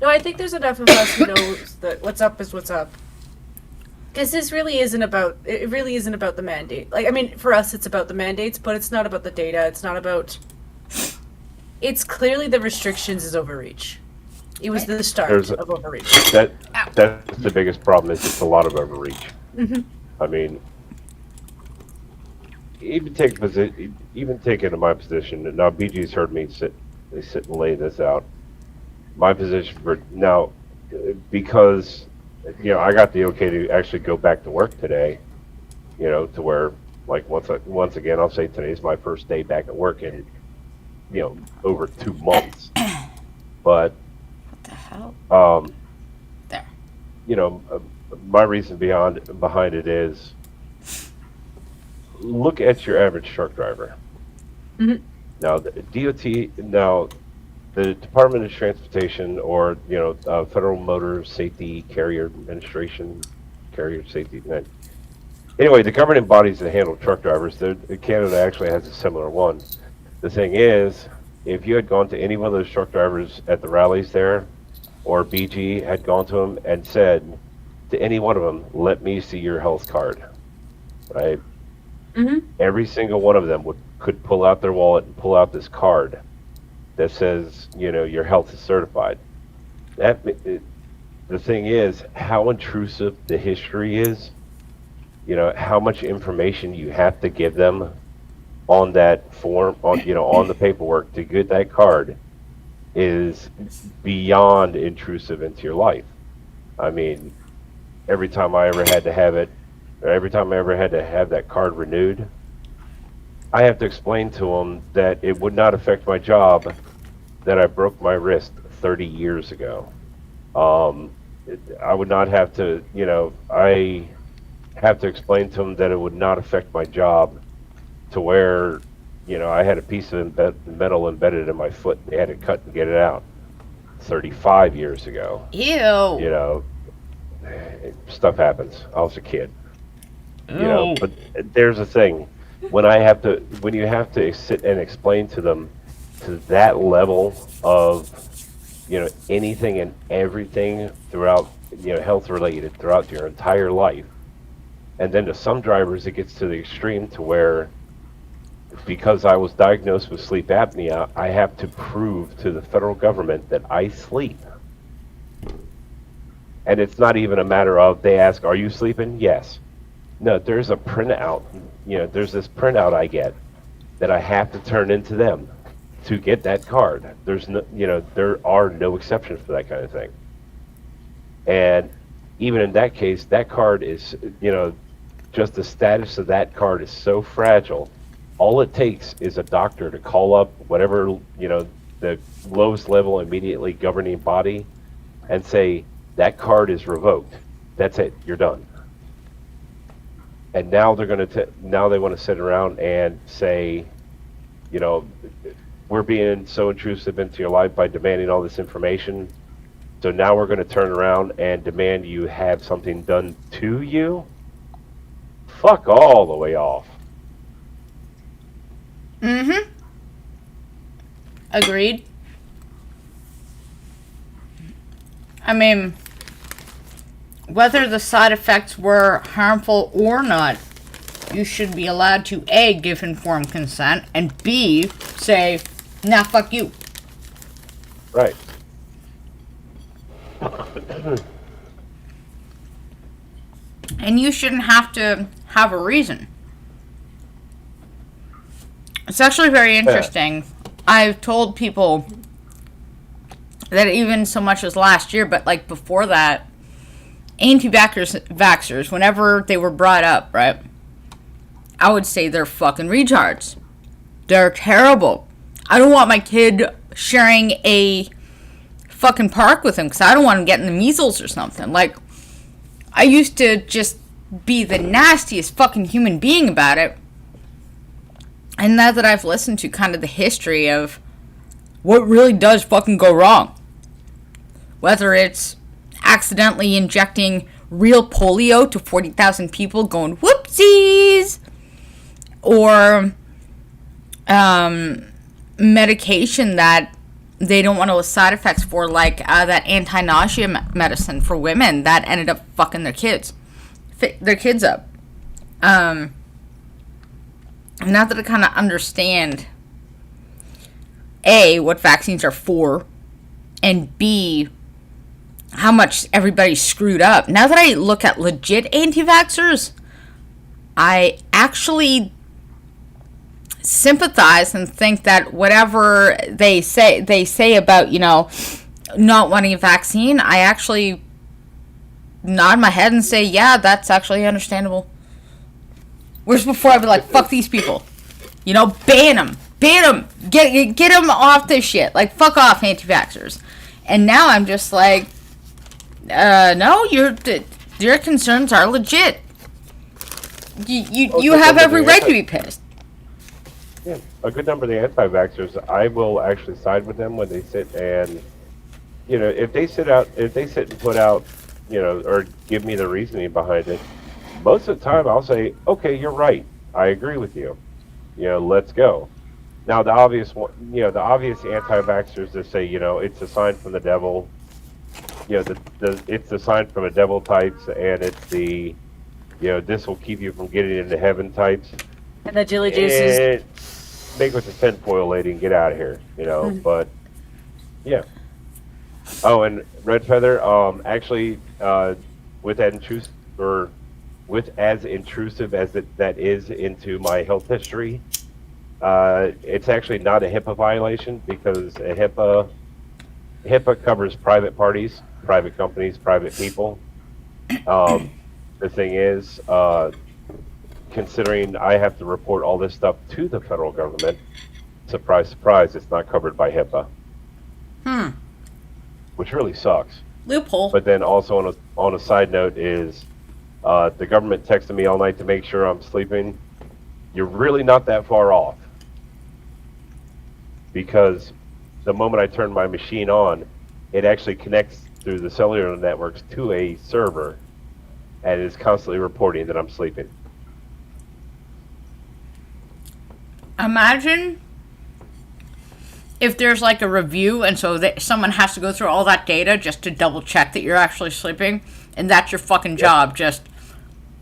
No, I think there's enough of us who knows that what's up is what's up. Because this really isn't about, it really isn't about the mandate. Like, I mean, for us it's about the mandates, but it's not about the data, it's not about, it's clearly the restrictions is overreach. It was the start of overreach. That's the biggest problem, is just a lot of overreach. I mean, even take into my position, and now BG's heard me sit and lay this out. My position for now, because I got the okay to actually go back to work today, to where, like, once again, I'll say today's my first day back at work in, over 2 months. But, What the hell? There. My reason behind it is, look at your average truck driver. Now, the the Department of Transportation, or Federal Motor Safety Carrier Administration, Carrier Safety, Anyway, the governing bodies that handle truck drivers, Canada actually has a similar one. The thing is, if you had gone to any one of those truck drivers at the rallies there, or BG had gone to them and said to any one of them, "Let me see your health card," right? Every single one of them could pull out their wallet and pull out this card that says, your health is certified. The thing is, how intrusive the history is. How much information you have to give them on that form, on the paperwork to get that card is beyond intrusive into your life. I mean, every time I ever had to have it, or every time I ever had to have that card renewed, I have to explain to them that it would not affect my job, that I broke my wrist 30 years ago. I would not have to, I have to explain to them that it would not affect my job to where, I had a piece of metal embedded in my foot. They had to cut and get it out 35 years ago. Ew. Stuff happens. I was a kid. But there's a thing. When you have to sit and explain to them to that level of, anything and everything throughout, health related throughout your entire life. And then to some drivers, it gets to the extreme to where, because I was diagnosed with sleep apnea, I have to prove to the federal government that I sleep. And it's not even a matter of, they ask, "Are you sleeping?" Yes. No, there's a printout. There's this printout I get that I have to turn into them to get that card. There's no, there are no exceptions for that kind of thing. And even in that case, that card is, just the status of that card is so fragile. All it takes is a doctor to call up whatever, the lowest level immediately governing body and say, that card is revoked. That's it. You're done. And now they're going to, now they want to sit around and say, we're being so intrusive into your life by demanding all this information. So now we're going to turn around and demand you have something done to you? Fuck all the way off. Agreed. I mean, whether the side effects were harmful or not, you should be allowed to A, give informed consent, and B, say, nah, fuck you. Right. And you shouldn't have to have a reason. It's actually very interesting. Yeah. I've told people that even so much as last year, but like before that, anti-vaxxers, whenever they were brought up, right, I would say they're fucking retards. They're terrible. I don't want my kid sharing a fucking park with him because I don't want him getting the measles or something. Like, I used to just be the nastiest fucking human being about it. And now that I've listened to kind of the history of what really does fucking go wrong, whether it's accidentally injecting real polio to 40,000 people going whoopsies, or medication that they don't want those side effects for, like that anti-nausea medicine for women that ended up fucking their kids up. Now that I kind of understand A, what vaccines are for, and B, how much everybody's screwed up. Now that I look at legit anti-vaxxers, I actually sympathize and think that whatever they say about, not wanting a vaccine, I actually nod my head and say, yeah, that's actually understandable. Whereas before I'd be like, fuck these people. Ban them. Get them off this shit. Like, fuck off, anti-vaxxers. And now I'm just like, no, your concerns are legit. You have every right to be pissed. Yeah, a good number of the anti-vaxxers, I will actually side with them when they sit and, if they sit and put out, or give me the reasoning behind it, most of the time I'll say, okay, you're right. I agree with you. Let's go. Now the obvious one, the obvious anti-vaxxers that say, it's a sign from the devil. It's the sign from a devil types, and it's the, this will keep you from getting into heaven types. And the Jilly Juices. Make with the tinfoil lady and get out of here, But yeah. Oh, and Red Feather, actually, with as intrusive as that is into my health history, it's actually not a HIPAA violation because HIPAA covers private parties, private companies, private people. The thing is, considering I have to report all this stuff to the federal government, surprise, surprise, it's not covered by HIPAA. Which really sucks. Loophole. But then also on a side note is, the government texted me all night to make sure I'm sleeping. You're really not that far off. Because the moment I turn my machine on, it actually connects through the cellular networks to a server and is constantly reporting that I'm sleeping. Imagine if there's like a review and so someone has to go through all that data just to double check that you're actually sleeping, and that's your fucking job, just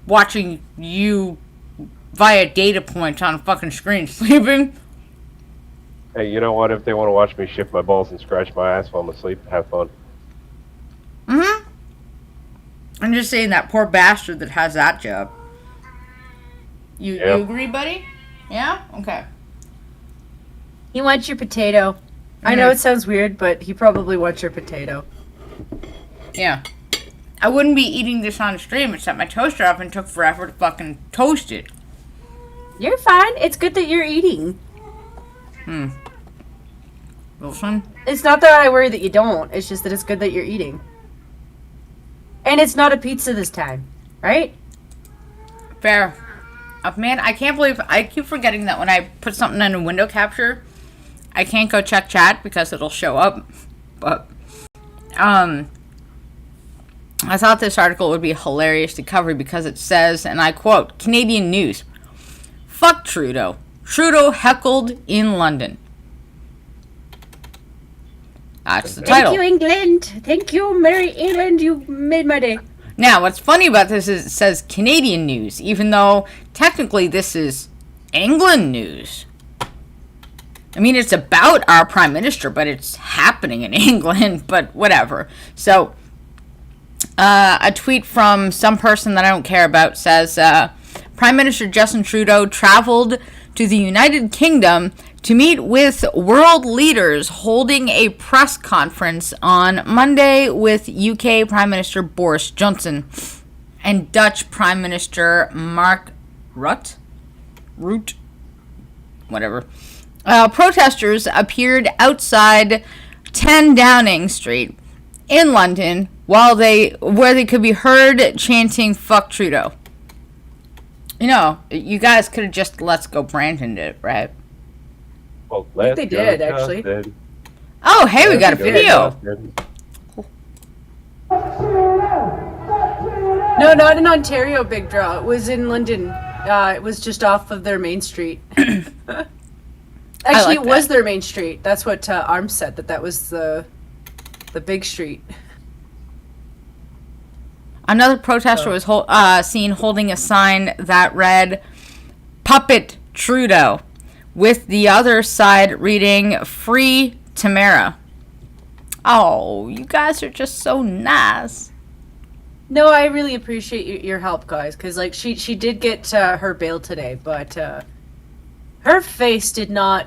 watching you via data points on a fucking screen sleeping. Hey, you know what? If they want to watch me shift my balls and scratch my ass while I'm asleep, have fun. I'm just saying that poor bastard that has that job. You agree, buddy? Yeah? Okay. He wants your potato. I know it sounds weird, but he probably wants your potato. Yeah. I wouldn't be eating this on stream except my toaster oven took forever to fucking toast it. You're fine. It's good that you're eating. Wilson? It's not that I worry that you don't. It's just that it's good that you're eating. And it's not a pizza this time, right? Fair. Man, I can't believe I keep forgetting that when I put something in a window capture, I can't go check chat because it'll show up. But I thought this article would be hilarious to cover because it says, and I quote, Canadian news. Fuck Trudeau. Trudeau heckled in London. That's the title. Thank you, England. Thank you, Merry England. You made my day. Now, what's funny about this is it says Canadian news, even though technically this is England news. I mean, it's about our Prime Minister, but it's happening in England, but whatever. So, a tweet from some person that I don't care about says, Prime Minister Justin Trudeau traveled to the United Kingdom to meet with world leaders holding a press conference on Monday with UK Prime Minister Boris Johnson and Dutch Prime Minister Mark Rutte? Whatever. Protesters appeared outside 10 Downing Street in London where they could be heard chanting "Fuck Trudeau." You know, you guys could have just "Let's Go Brandon" it, right? Well, I think they did, actually. Oh, hey, we got a video. No, not in Ontario, Big Draw. It was in London. It was just off of their main street. Actually, it was their main street. That's what Arms said, that was the big street. Another protester was seen holding a sign that read, "Puppet Trudeau," with the other side reading, "Free Tamara." Oh, you guys are just so nice. No, I really appreciate your help, guys, because like she did get her bail today, but her face did not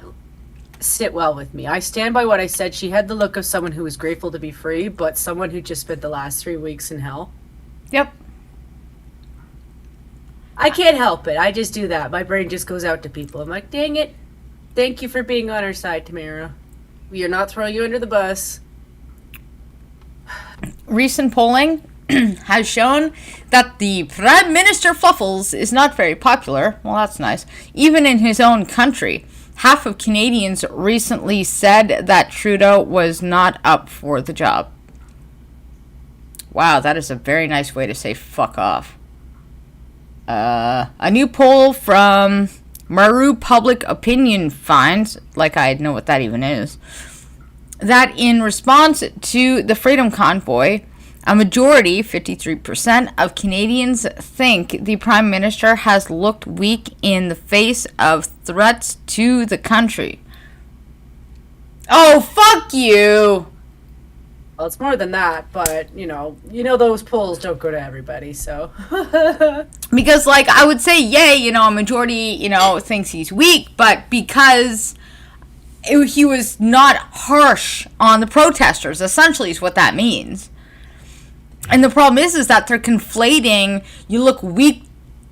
sit well with me. I stand by what I said. She had the look of someone who was grateful to be free, but someone who just spent the last 3 weeks in hell. Yep. I can't help it. I just do that. My brain just goes out to people. I'm like, dang it. Thank you for being on our side, Tamara. We are not throwing you under the bus. Recent polling has shown that the Prime Minister Fluffles is not very popular. Well, that's nice. Even in his own country. Half of Canadians recently said that Trudeau was not up for the job. Wow, that is a very nice way to say fuck off. A new poll from Maru Public Opinion finds, like I know what that even is, that in response to the Freedom Convoy, a majority, 53%, of Canadians think the Prime Minister has looked weak in the face of threats to the country. Oh, fuck you! Well, it's more than that, but you know those polls don't go to everybody, so. Because, like, I would say, yay, a majority, thinks he's weak, but because he was not harsh on the protesters, essentially, is what that means. And the problem is that they're conflating, you look weak,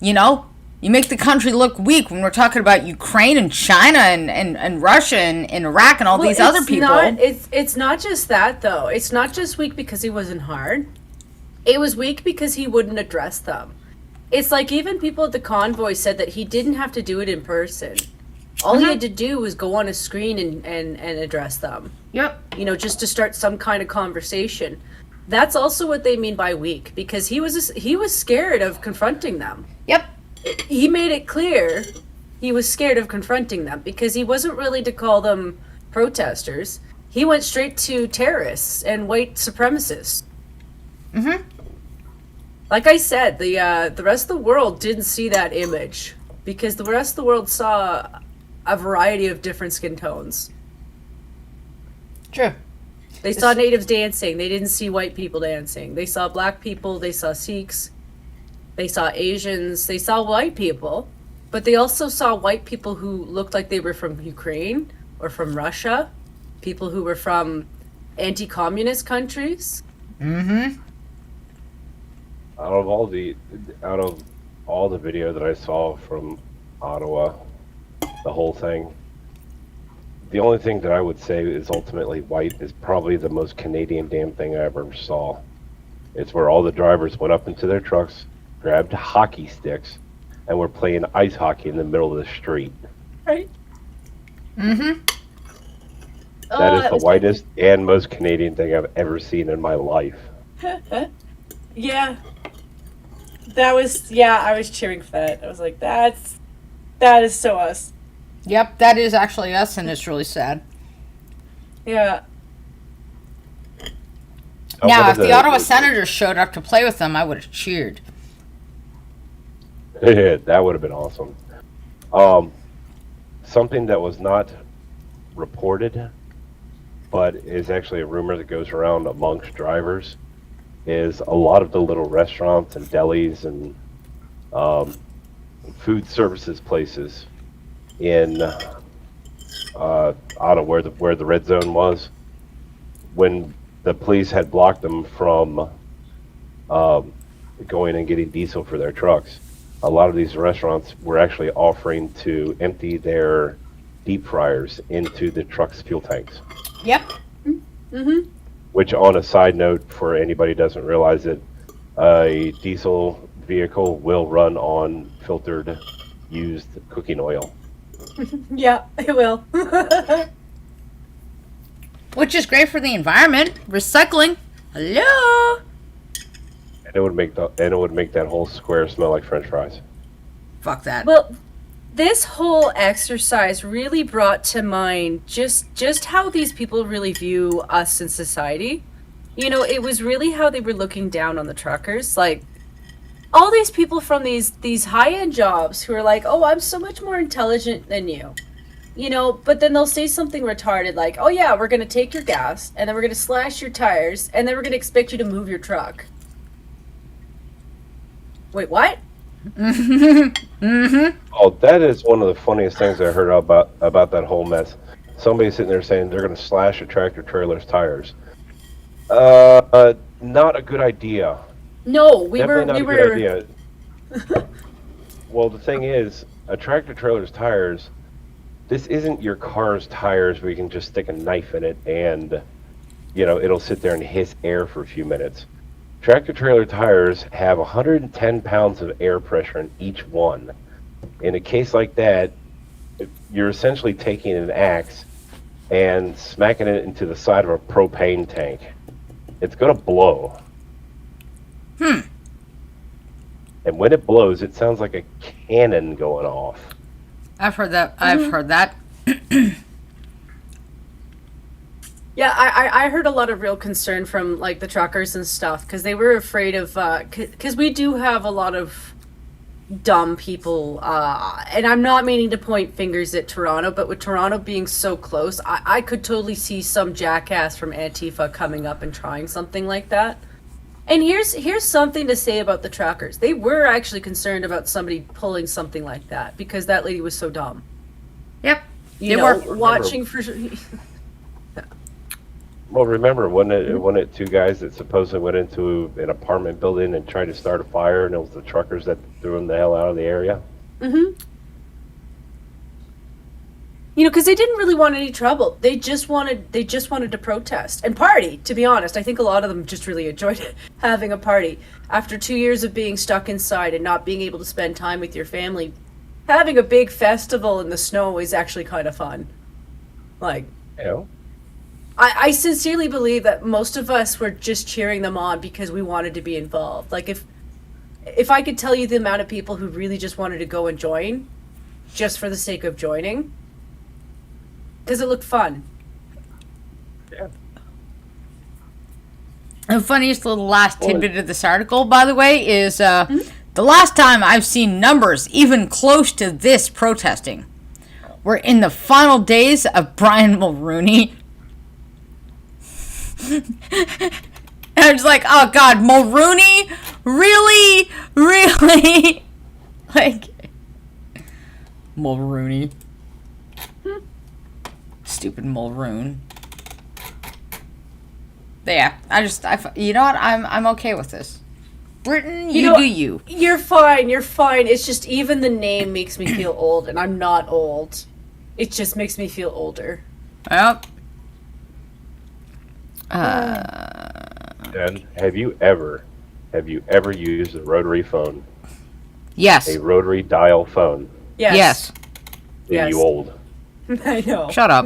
you make the country look weak when we're talking about Ukraine and China and Russia and Iraq and all these other people. It's not just that, though. It's not just weak because he wasn't hard. It was weak because he wouldn't address them. It's like even people at the convoy said that he didn't have to do it in person. All he had to do was go on a screen and address them. Yep. Just to start some kind of conversation. That's also what they mean by weak, because he was scared of confronting them. Yep. He made it clear he was scared of confronting them because he wasn't ready to call them protesters. He went straight to terrorists and white supremacists. Mm-hmm. Like I said, the rest of the world didn't see that image because the rest of the world saw a variety of different skin tones. True. They saw natives dancing. They didn't see white people dancing. They saw black people. They saw Sikhs. They saw Asians. They saw white people. But they also saw white people who looked like they were from Ukraine or from Russia. People who were from anti-communist countries. Mm-hmm. Out of all the video that I saw from Ottawa, the whole thing, the only thing that I would say is ultimately white is probably the most Canadian damn thing I ever saw. It's where all the drivers went up into their trucks, grabbed hockey sticks, and were playing ice hockey in the middle of the street. Right. Mm-hmm. That is the whitest and most Canadian thing I've ever seen in my life. Yeah. I was cheering for that. I was like, that is so us. Yep, that is actually us, and it's really sad. Yeah. Now, if the Ottawa Senators showed up to play with them, I would have cheered. That would have been awesome. Something that was not reported, but is actually a rumor that goes around amongst drivers, is a lot of the little restaurants and delis and food services places in Ottawa, where the red zone was, when the police had blocked them from going and getting diesel for their trucks. A lot of these restaurants were actually offering to empty their deep fryers into the truck's fuel tanks. Yep. Mm-hmm. Which, on a side note, for anybody who doesn't realize it, a diesel vehicle will run on filtered, used cooking oil. Yeah, it will. Which is great for the environment. Recycling. Hello. And it would make that whole square smell like French fries. Fuck that. Well, this whole exercise really brought to mind just how these people really view us in society. It was really how they were looking down on the truckers. Like, all these people from these high-end jobs who are like, oh, I'm so much more intelligent than you. But then they'll say something retarded like, oh yeah, we're going to take your gas, and then we're going to slash your tires, and then we're going to expect you to move your truck. Wait, what? Mm-hmm. Oh, that is one of the funniest things I heard about that whole mess. Somebody's sitting there saying they're going to slash a tractor trailer's tires. Not a good idea. No, Definitely not a good idea. Well, the thing is, a tractor trailer's tires, this isn't your car's tires where you can just stick a knife in it and, it'll sit there and hiss air for a few minutes. Tractor trailer tires have 110 pounds of air pressure in each one. In a case like that, you're essentially taking an axe and smacking it into the side of a propane tank. It's going to blow. And when it blows, it sounds like a cannon going off. I've heard that. I've heard that. Yeah, I heard a lot of real concern from like the truckers and stuff because they were afraid of because we do have a lot of dumb people and I'm not meaning to point fingers at Toronto, but with Toronto being so close, I could totally see some jackass from Antifa coming up and trying something like that. And here's something to say about the truckers. They were actually concerned about somebody pulling something like that because that lady was so dumb. Yep. You They know, were. watching for Well, remember when it two guys that supposedly went into an apartment building and tried to start a fire, and it was the truckers that threw them the hell out of the area. You know, because they didn't really want any trouble. They just wanted to protest and party. To be honest, I think a lot of them just really enjoyed having a party after 2 years of being stuck inside and not being able to spend time with your family. Having a big festival in the snow is actually kind of fun. Like, You know, I sincerely believe that most of us were just cheering them on because we wanted to be involved. Like, if I could tell you the amount of people who really just wanted to go and join, just for the sake of joining, because it looked fun. yeah. The funniest little last tidbit of this article, by the way, is the last time I've seen numbers even close to this protesting were in the final days of Brian Mulrooney. And I'm just like, oh god, Mulrooney? Really? Really? Like, Mulrooney. Stupid Mulroon. Yeah, you know what? I'm okay with this. Britain, you know, do you. You're fine. You're fine. It's just even the name makes me feel old, and I'm not old. It just makes me feel older. Well, And have you ever used a rotary phone, yes. a rotary dial phone? Yes. Yes. Then Yes. you old. I know. Shut up.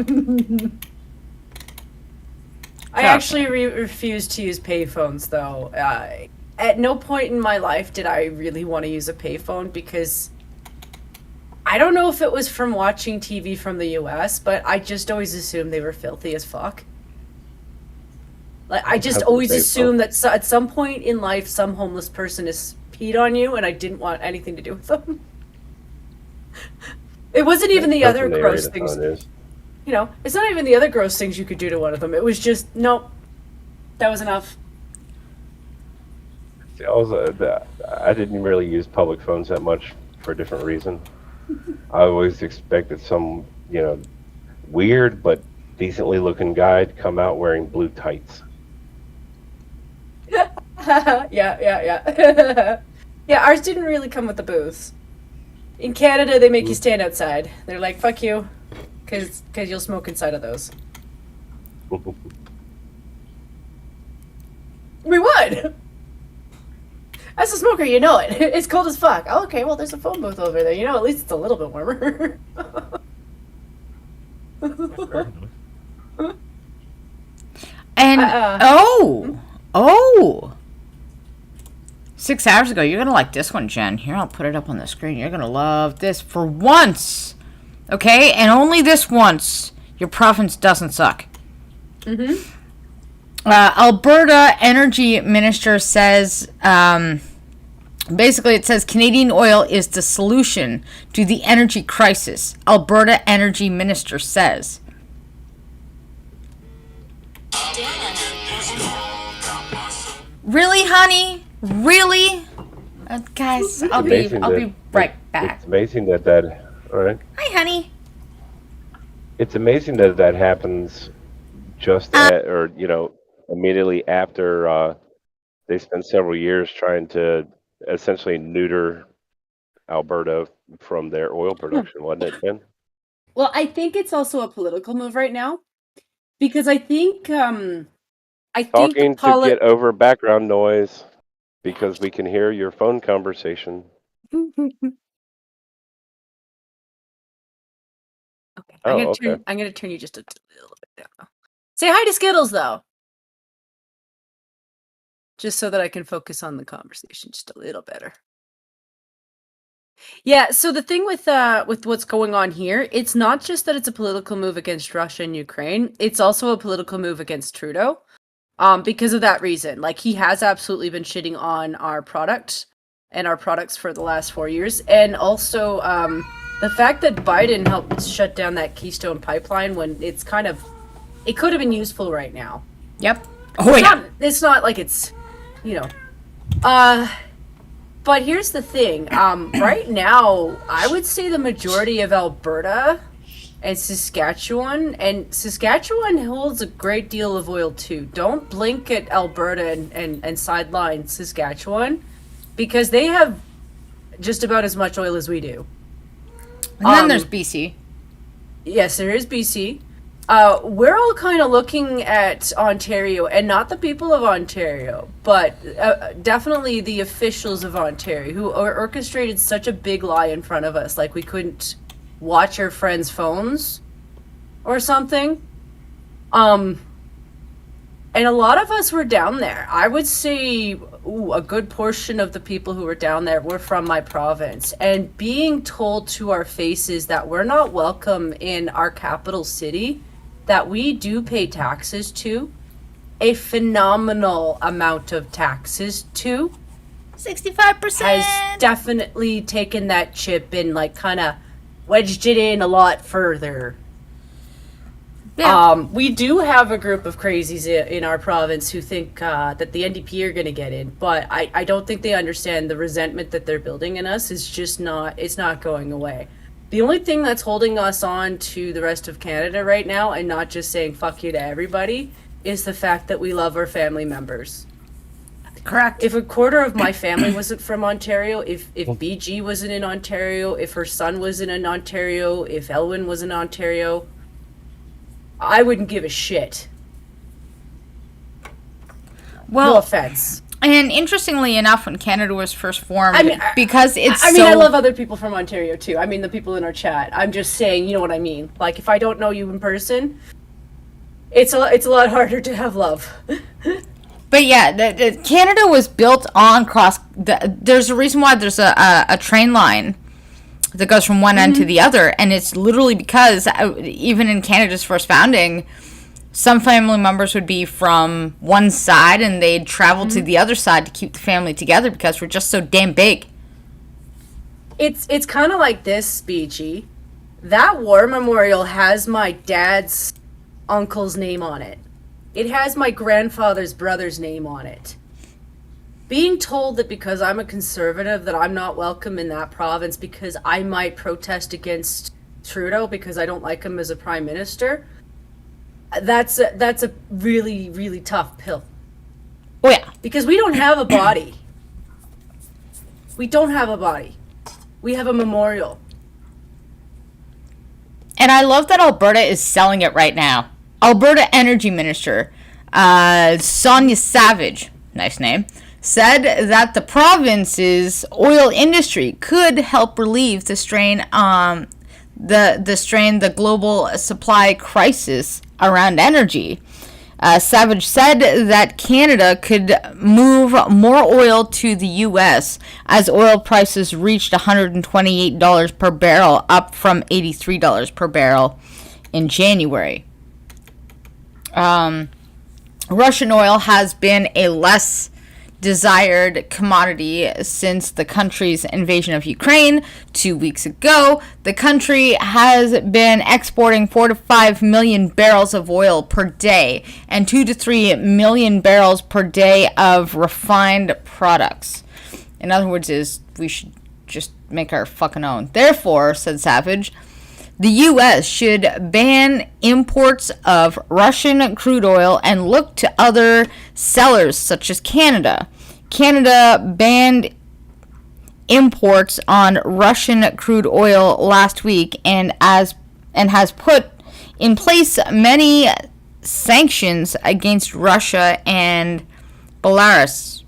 I actually refuse to use payphones, though. At no point in my life did I really want to use a payphone because I don't know if it was from watching TV from the US, but I just always assumed they were filthy as fuck. Like, I just Have to always pay assumed that at some point in life, some homeless person has peed on you, and I didn't want anything to do with them. It wasn't even the Depends other on the area gross the things. phone is. You know, it's not even the other gross things you could do to one of them. It was just, nope, that was enough. See, I didn't really use public phones that much for a different reason. I always expected some, weird but decently looking guy to come out wearing blue tights. Yeah. Yeah, ours didn't really come with the booths. In Canada, they make you stand outside. They're like, fuck you, because you'll smoke inside of those. We would! As a smoker, you know it. It's cold as fuck. Oh, okay, well, there's a phone booth over there. You know, at least it's a little bit warmer. And, oh! 6 hours ago, you're gonna like this one, Jen. Here, I'll put it up on the screen. You're gonna love this for once. Okay? And only this once, your province doesn't suck. Alberta Energy Minister says, basically it says Canadian oil is the solution to the energy crisis. Alberta Energy Minister says. Really, honey? Really? Guys, I'll be right back. It's amazing that all right. Hi, honey. It's amazing that happens just immediately after they spent several years trying to essentially neuter Alberta from their oil production, wasn't it, Jen? Well, I think it's also a political move right now. Because I think Talking to get over background noise because we can hear your phone conversation. Okay. Oh, okay. I'm gonna turn you just a little bit down. Say hi to Skittles, though. Just so that I can focus on the conversation just a little better. Yeah, so the thing with what's going on here, it's not just that it's a political move against Russia and Ukraine, it's also a political move against Trudeau. Because of that reason. Like he has absolutely been shitting on our product and our products for the last 4 years. And also the fact that Biden helped shut down that Keystone pipeline when it could have been useful right now. Yep. Oh yeah. It's not like it's, you know. But here's the thing. Right now, I would say the majority of Alberta and Saskatchewan holds a great deal of oil too. Don't blink at Alberta and sideline Saskatchewan because they have just about as much oil as we do. And then there's BC. Yes, there is BC. We're all kind of looking at Ontario, and not the people of Ontario, but definitely the officials of Ontario who orchestrated such a big lie in front of us, like we couldn't watch our friends' phones or something. And a lot of us were down there. I would say a good portion of the people who were down there were from my province. And being told to our faces that we're not welcome in our capital city, that we do pay taxes to, a phenomenal amount of taxes to, 65% has definitely taken that chip and like kind of wedged it in a lot further. Yeah. We do have a group of crazies in our province who think that the NDP are going to get in, but I don't think they understand the resentment that they're building in us is just it's not going away. The only thing that's holding us on to the rest of Canada right now and not just saying fuck you to everybody is the fact that we love our family members. Correct. If a quarter of my family wasn't from Ontario, if BG wasn't in Ontario, if her son wasn't in Ontario, if Elwyn was in Ontario, I wouldn't give a shit. Well, No offense. and interestingly enough, when Canada was first formed, I mean, because it's I love other people from Ontario too. I mean, the people in our chat. I'm just saying, you know what I mean? Like, if I don't know you in person, it's a lot harder to have love. But yeah, Canada was built on there's a reason why there's a train line that goes from one end to the other, and it's literally because even in Canada's first founding, some family members would be from one side and they'd travel to the other side to keep the family together because we're just so damn big. It's kind of like this, BG. That war memorial has my dad's uncle's name on it. It has my grandfather's brother's name on it. Being told that because I'm a conservative that I'm not welcome in that province because I might protest against Trudeau because I don't like him as a prime minister, that's a really, really tough pill. Oh yeah. Because we don't have a body. We don't have a body. We have a memorial. And I love that Alberta is selling it right now. Alberta Energy Minister Sonia Savage, nice name, said that the province's oil industry could help relieve the the global supply crisis around energy. Savage said that Canada could move more oil to the U.S. as oil prices reached $128 per barrel, up from $83 per barrel in January. Russian oil has been a less desired commodity since the country's invasion of Ukraine 2 weeks ago. The country has been exporting 4 to 5 million barrels of oil per day and 2 to 3 million barrels per day of refined products. In other words, we should just make our fucking own. Therefore, said Savage, the U.S. should ban imports of Russian crude oil and look to other sellers such as Canada. Canada banned imports on Russian crude oil last week and has put in place many sanctions against Russia and Belarus.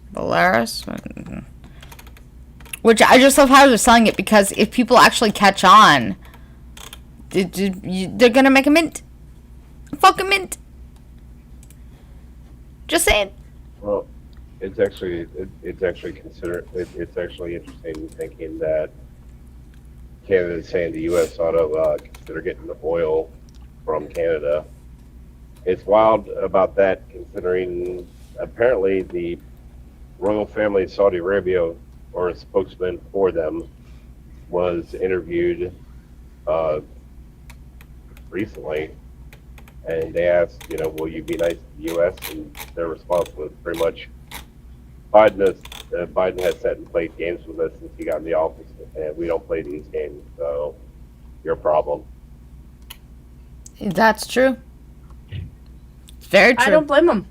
Which I just love how they're selling it, because if people actually catch on, they're gonna make a mint. Fucking mint. Just saying. Well, it's actually interesting thinking that Canada is saying the U.S. ought to consider getting the oil from Canada. It's wild about that, considering apparently the royal family of Saudi Arabia, or a spokesman for them, was interviewed recently, and they asked, will you be nice to the U.S.? And their response was pretty much, Biden has sat and played games with us since he got in the office, and we don't play these games, so your problem. That's true. Very true. I don't blame him.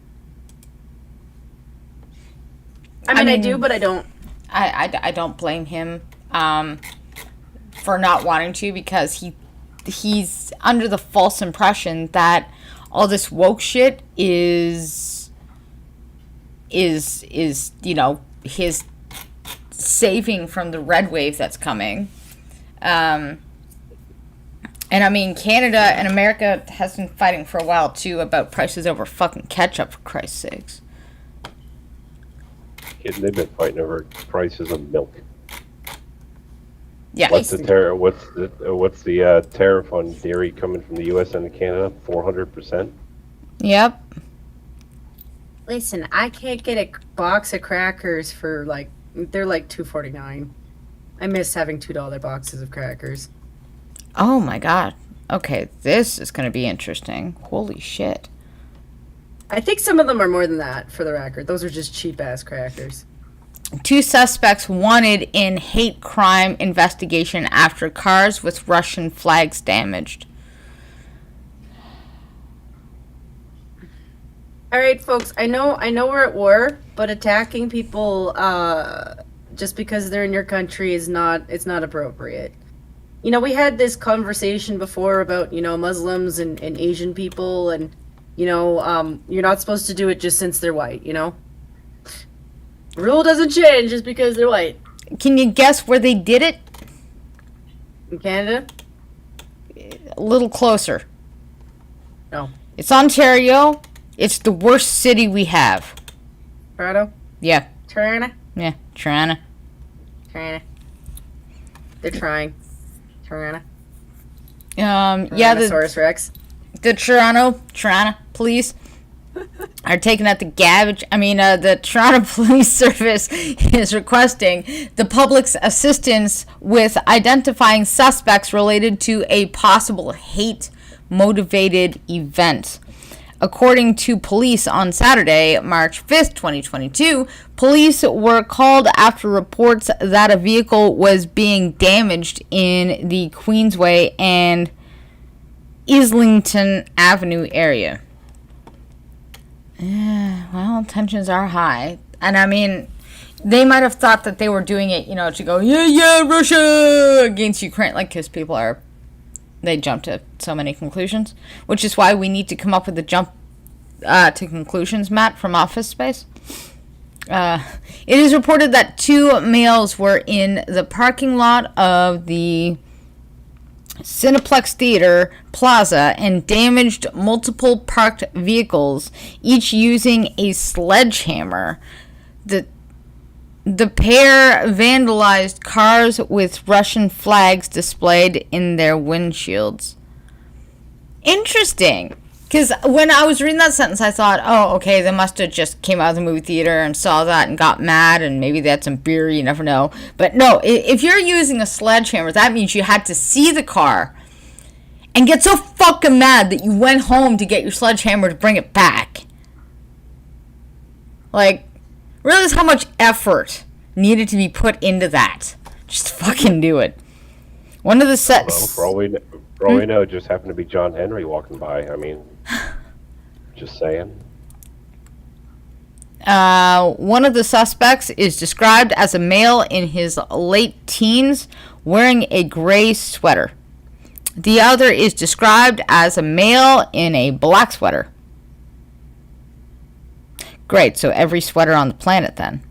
I mean, I do, but I don't. I don't blame him for not wanting to, because he's under the false impression that all this woke shit is his saving from the red wave that's coming. And I mean, Canada and America has been fighting for a while too about prices over fucking ketchup, for Christ's sakes. Kidding, they've been fighting over prices of milk. Yeah. What's the tariff on dairy coming from the U.S. and Canada? 400%. Yep. Listen, I can't get a box of crackers for they're like $2.49. I miss having $2 boxes of crackers. Oh my god. Okay, this is gonna be interesting. Holy shit. I think some of them are more than that, for the record. Those are just cheap ass crackers. 2 suspects wanted in hate crime investigation after cars with Russian flags damaged. All right, folks. I know we're at war, but attacking people just because they're in your country it's not appropriate. We had this conversation before about Muslims and Asian people, and you're not supposed to do it just since they're white. The rule doesn't change just because they're white. Can you guess where they did it? In Canada? A little closer. No. It's Ontario. It's the worst city we have. Toronto? Yeah. Toronto? Yeah. Toronto. Toronto. They're trying. Toronto. Yeah. Tyrannosaurus Rex. The Toronto, police are taking out the garbage. The Toronto Police Service is requesting the public's assistance with identifying suspects related to a possible hate-motivated event. According to police on Saturday, March 5th, 2022, police were called after reports that a vehicle was being damaged in the Queensway and Islington Avenue area. Well, tensions are high. And they might have thought that they were doing it, to go, yeah, Russia against Ukraine, because people are, they jump to so many conclusions, which is why we need to come up with a jump to conclusions, Matt, from Office Space. It is reported that 2 males were in the parking lot of the Cineplex Theater Plaza and damaged multiple parked vehicles, each using a sledgehammer. The pair vandalized cars with Russian flags displayed in their windshields. Interesting. Because when I was reading that sentence, I thought, oh, okay, they must have just came out of the movie theater and saw that and got mad, and maybe they had some beer, you never know. But no, if you're using a sledgehammer, that means you had to see the car and get so fucking mad that you went home to get your sledgehammer to bring it back. Realize how much effort needed to be put into that. Just fucking do it. One of the sets... Well, for all we know, it just happened to be John Henry walking by. Just saying. One of the suspects is described as a male in his late teens wearing a gray sweater. The other is described as a male in a black sweater. Great, so every sweater on the planet then.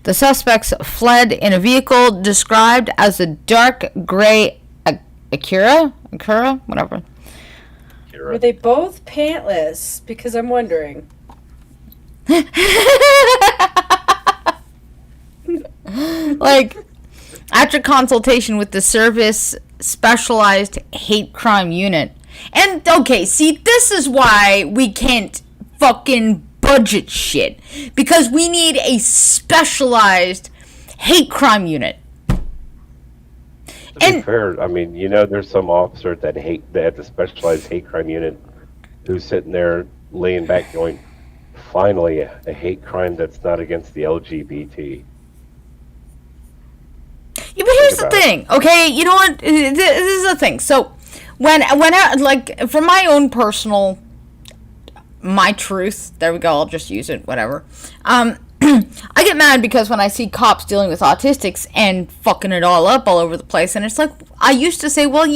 The suspects fled in a vehicle described as a dark gray Acura, whatever. Were they both pantless? Because I'm wondering. after consultation with the Service Specialized Hate Crime Unit. And, okay, see, this is why we can't fucking budget shit. Because we need a specialized hate crime unit. To be fair, I mean, there's some officer that at the specialized hate crime unit who's sitting there laying back going, finally, a hate crime that's not against the LGBT. Yeah, but here's the thing, okay? You know what? This is the thing. So, when I, like, for my own personal, my truth, there we go, I'll just use it, whatever. I get mad because when I see cops dealing with autistics and fucking it all up all over the place, and it's like, I used to say, well,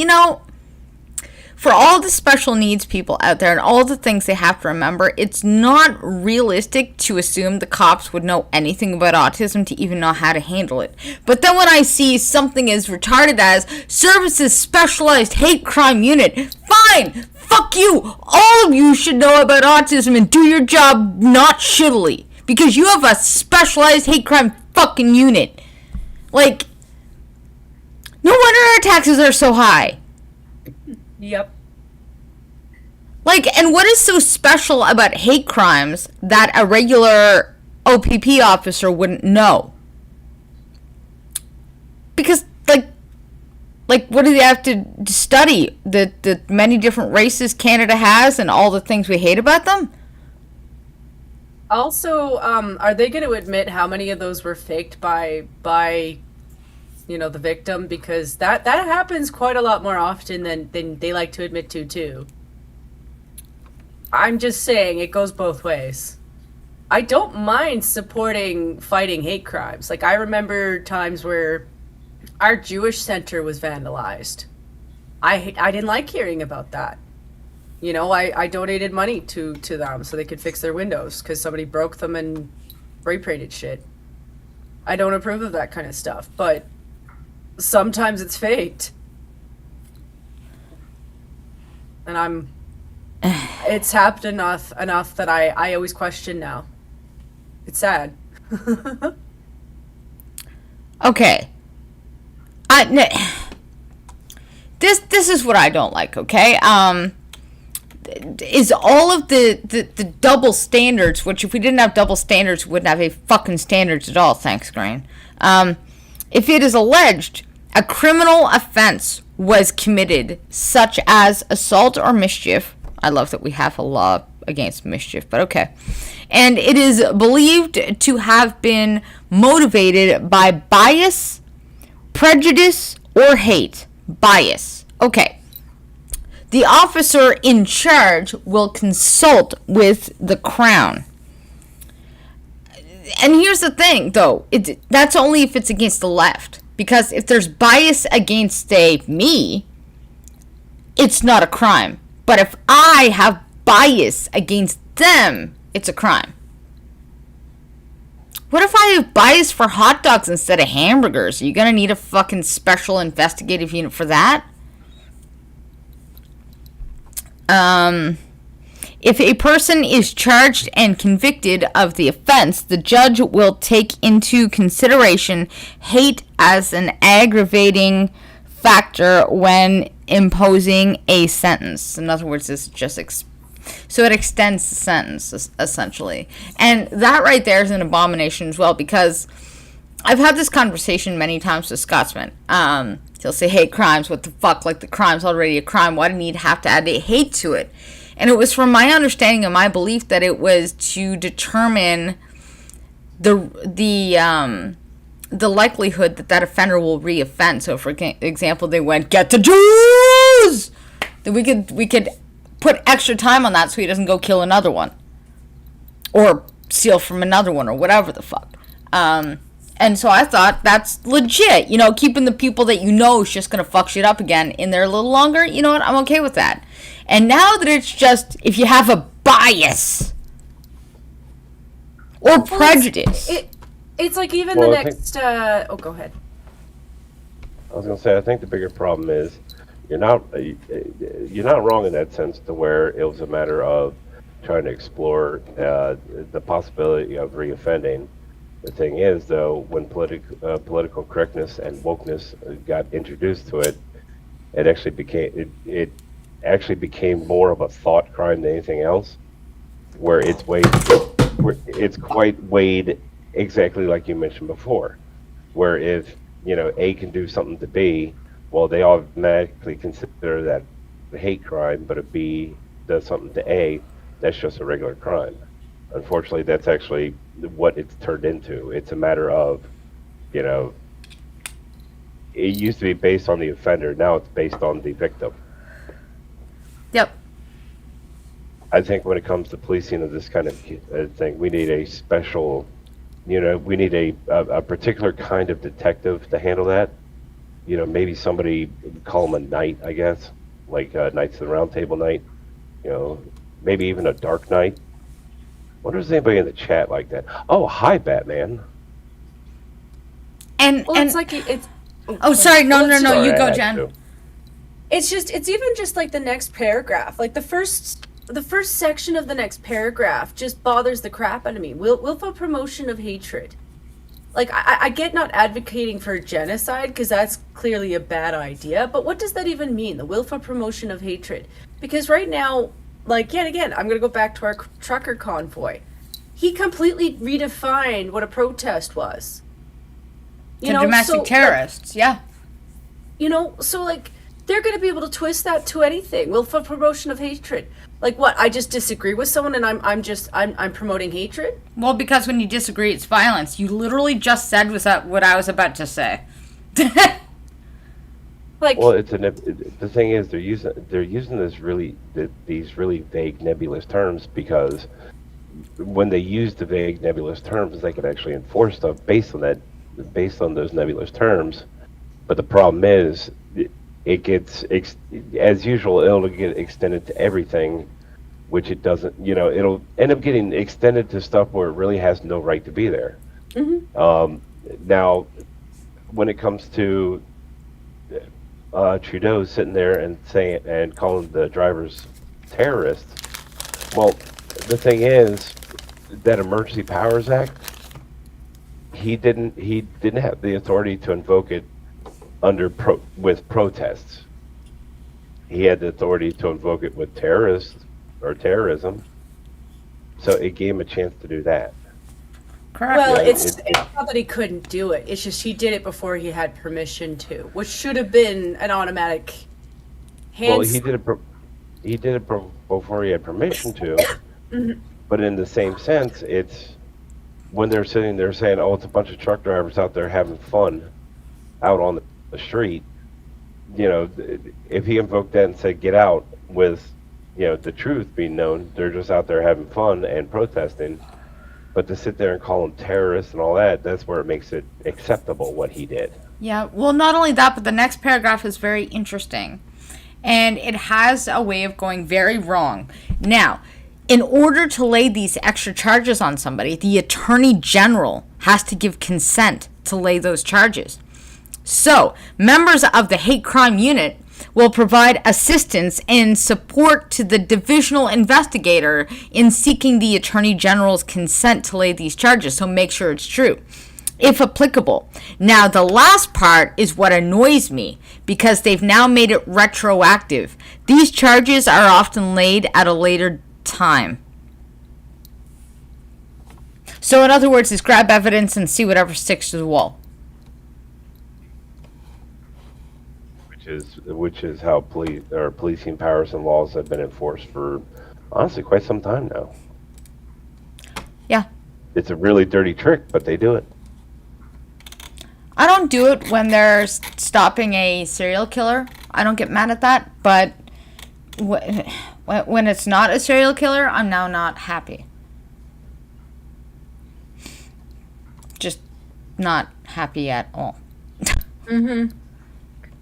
for all the special needs people out there and all the things they have to remember, it's not realistic to assume the cops would know anything about autism to even know how to handle it. But then when I see something as retarded as Services Specialized Hate Crime Unit, fine, fuck you, all of you should know about autism and do your job not shittily. Because you have a specialized hate crime fucking unit. Like, no wonder our taxes are so high. Yep. Like, and what is so special about hate crimes that a regular OPP officer wouldn't know? Because, like, what do they have to study? The many different races Canada has and all the things we hate about them? Also, are they going to admit how many of those were faked by the victim? Because that happens quite a lot more often than they like to admit to, too. I'm just saying, it goes both ways. I don't mind supporting fighting hate crimes. Like, I remember times where our Jewish center was vandalized. I didn't like hearing about that. I donated money to them so they could fix their windows because somebody broke them and spray painted shit. I don't approve of that kind of stuff, but sometimes it's faked. And it's happened enough that I always question now. It's sad. Okay. This is what I don't like, okay? Is all of the double standards, which if we didn't have double standards, we wouldn't have a fucking standards at all, thanks, Grain. If it is alleged a criminal offense was committed, such as assault or mischief, I love that we have a law against mischief, but okay, and it is believed to have been motivated by bias, prejudice, or hate. Bias. Okay. The officer in charge will consult with the Crown. And here's the thing, though. That's only if it's against the left. Because if there's bias against, say, me, it's not a crime. But if I have bias against them, it's a crime. What if I have bias for hot dogs instead of hamburgers? Are you gonna need a fucking special investigative unit for that? If a person is charged and convicted of the offense, the judge will take into consideration hate as an aggravating factor when imposing a sentence. In other words, it's just so it extends the sentence, essentially. And that right there is an abomination as well, because I've had this conversation many times with Scotsmen. He'll say hate crimes, what the fuck, like the crime's already a crime, why do you need to have to add hate to it? And it was from my understanding and my belief that it was to determine the likelihood that offender will re-offend. So for example, they went, get the Jews! Then we could put extra time on that so he doesn't go kill another one. Or steal from another one, or whatever the fuck. And so I thought that's legit. Keeping the people that is just going to fuck shit up again in there a little longer, you know what? I'm okay with that. And now that it's just, if you have a bias or prejudice. It's like even the next... go ahead. I was going to say, I think the bigger problem is you're not wrong in that sense to where it was a matter of trying to explore the possibility of reoffending. The thing is, though, when political correctness and wokeness got introduced to it, it actually became more of a thought crime than anything else, where it's quite weighed exactly like you mentioned before, where if A can do something to B, well, they automatically consider that a hate crime, but if B does something to A, that's just a regular crime. Unfortunately, that's actually what it's turned into. It's a matter of, you know, it used to be based on the offender. Now it's based on the victim. Yep. I think when it comes to policing of this kind of thing, we need a special, we need a particular kind of detective to handle that. Maybe somebody, call them a knight, I guess, like Knights of the Round Table knight. Maybe even a Dark Knight. Wonder if there's anybody in the chat like that. Oh, hi, Batman. And it's like it's. Oh, sorry. No. Sorry, You I go, had Jen. to. It's even just like the next paragraph. Like the first section of the next paragraph just bothers the crap out of me. Willful promotion of hatred. Like I get not advocating for genocide because that's clearly a bad idea, but what does that even mean? The willful promotion of hatred? Because right now, like yet again, I'm gonna go back to our trucker convoy. He completely redefined what a protest was. Domestic terrorists, yeah. So like they're going to be able to twist that to anything. Willful promotion of hatred. Like what? I just disagree with someone and I'm promoting hatred? Well, because when you disagree, it's violence. You literally just said what I was about to say. Like, well, the thing is they're using these really vague nebulous terms because when they use the vague nebulous terms, they can actually enforce stuff based on those nebulous terms. But the problem is, it gets as usual. It'll get extended to everything, which it doesn't. It'll end up getting extended to stuff where it really has no right to be there. mm-hmm. Now, when it comes to Trudeau sitting there and calling the drivers terrorists, well, the thing is that Emergency Powers Act, he didn't have the authority to invoke it with protests. He had the authority to invoke it with terrorists or terrorism. So it gave him a chance to do that. Correct. Well, Yeah, it's not that he couldn't do it. It's just he did it before he had permission to, which should have been an automatic. Well, he did it before he had permission to. Mm-hmm. But in the same sense, it's when they're sitting there saying, "Oh, it's a bunch of truck drivers out there having fun out on the street." If he invoked that and said, "Get out," with the truth being known, they're just out there having fun and protesting. But to sit there and call them terrorists and all that, that's where it makes it acceptable what he did. Yeah, well, not only that, but the next paragraph is very interesting. And it has a way of going very wrong. Now, in order to lay these extra charges on somebody, the Attorney General has to give consent to lay those charges. So, members of the hate crime unit will provide assistance and support to the divisional investigator in seeking the Attorney General's consent to lay these charges. So make sure it's true, if applicable. Now, the last part is what annoys me because they've now made it retroactive. These charges are often laid at a later time. So in other words, is grab evidence and see whatever sticks to the wall. Which is how policing powers and laws have been enforced for honestly quite some time now. Yeah. It's a really dirty trick, but they do it. I don't do it when they're stopping a serial killer. I don't get mad at that, but when it's not a serial killer, I'm now not happy. Just not happy at all. Mm-hmm.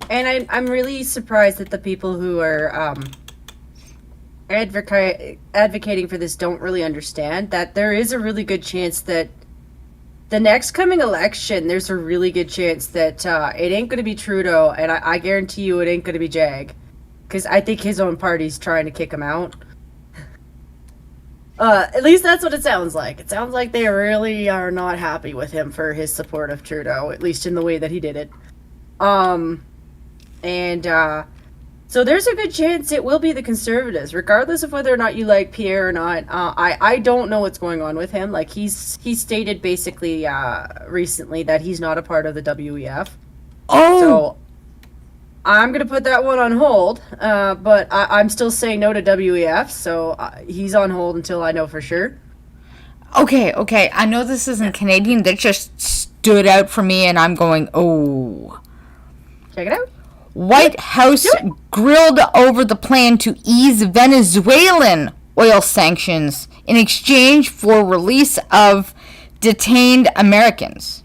And I'm really surprised that the people who are advocating for this don't really understand that there is a really good chance that the next coming election, there's a really good chance that it ain't going to be Trudeau, and I guarantee you it ain't going to be Jag. Because I think his own party's trying to kick him out. At least that's what it sounds like. It sounds like they really are not happy with him for his support of Trudeau, at least in the way that he did it. So there's a good chance it will be the Conservatives, regardless of whether or not you like Pierre or not. I don't know what's going on with him. Like, he stated basically recently that he's not a part of the WEF. Oh! So I'm going to put that one on hold, but I'm still saying no to WEF, so he's on hold until I know for sure. Okay. I know this isn't Canadian. That just stood out for me, and I'm going, oh. Check it out. White House grilled over the plan to ease Venezuelan oil sanctions in exchange for release of detained Americans.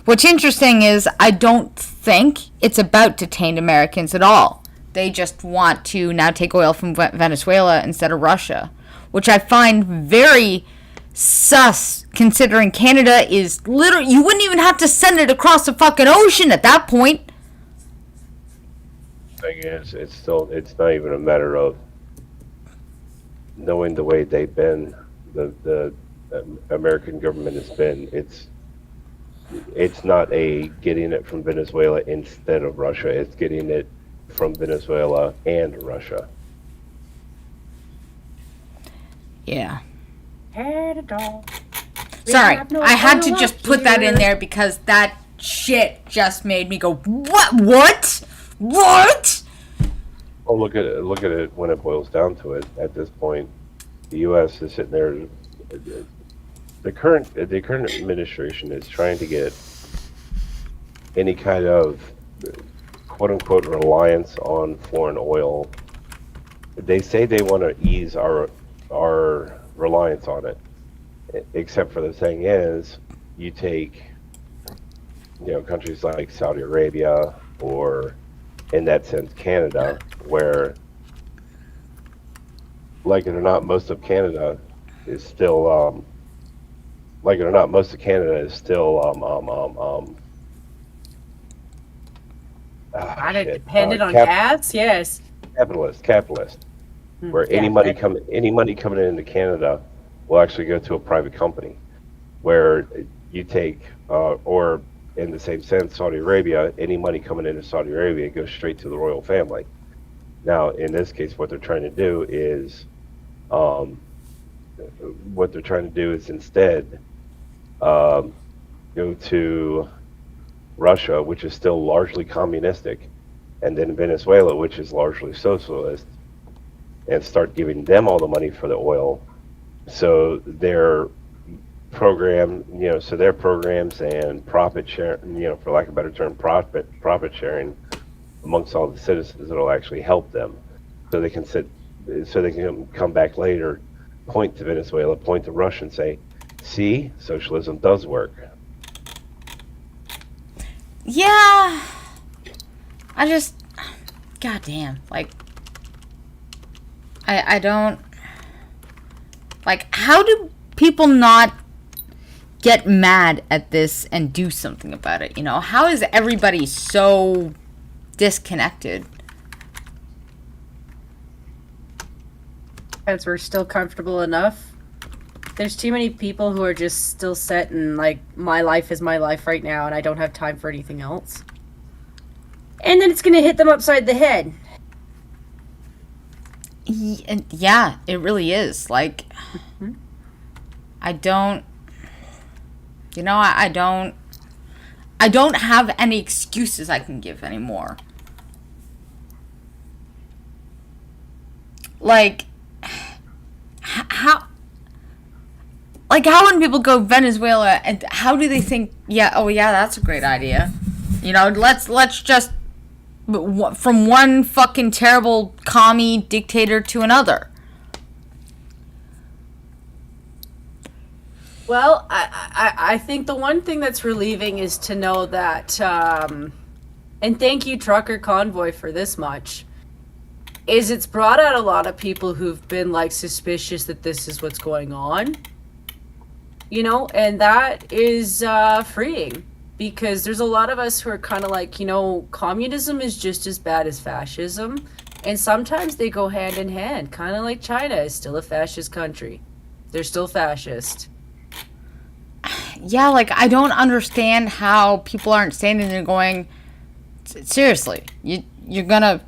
What's interesting is I don't think it's about detained Americans at all. They just want to now take oil from Venezuela instead of Russia, which I find very sus, considering Canada is literally, you wouldn't even have to send it across the fucking ocean at that point. Thing is, it's not even a matter of knowing the way they've been, the American government has been. It's not a getting it from Venezuela instead of Russia. It's getting it from Venezuela and Russia. Yeah. We Sorry, have no I had to oil just put that in here. there because that shit just made me go, what? Oh, look at it when it boils down to it. At this point, the U.S. is sitting there. The current administration is trying to get any kind of quote unquote reliance on foreign oil. They say they want to ease our reliance on it, except for the thing is, you take countries like Saudi Arabia, or in that sense Canada, where, like it or not, most of Canada is still Dependent on gas, yes. capitalist, where any money coming into Canada will actually go to a private company. Where you take, or in the same sense, Saudi Arabia, any money coming into Saudi Arabia goes straight to the royal family. Now, in this case, what they're trying to do is, instead go to Russia, which is still largely communistic, and then Venezuela, which is largely socialist, and start giving them all the money for the oil. So their programs and profit share, for lack of a better term, profit sharing amongst all the citizens, that'll actually help them, so they can come back later, point to Venezuela, point to Russia, and say, "See, socialism does work." Yeah. Goddamn, like, I don't, like, how do people not get mad at this and do something about it? How is everybody so disconnected? Because we're still comfortable enough. There's too many people who are just still set in, like, my life is my life right now and I don't have time for anything else. And then it's going to hit them upside the head. Yeah, it really is. Like, I don't have any excuses I can give anymore. Like, how when people go Venezuela, and how do they think, that's a great idea. Let's just, from one fucking terrible commie dictator to another. Well, I think the one thing that's relieving is to know that, and thank you, Trucker Convoy, for this much, is it's brought out a lot of people who've been, like, suspicious that this is what's going on. And that is freeing, because there's a lot of us who are kind of like, communism is just as bad as fascism. And sometimes they go hand in hand, kind of like China is still a fascist country. They're still fascist. Yeah, like, I don't understand how people aren't standing there going, seriously, you're gonna,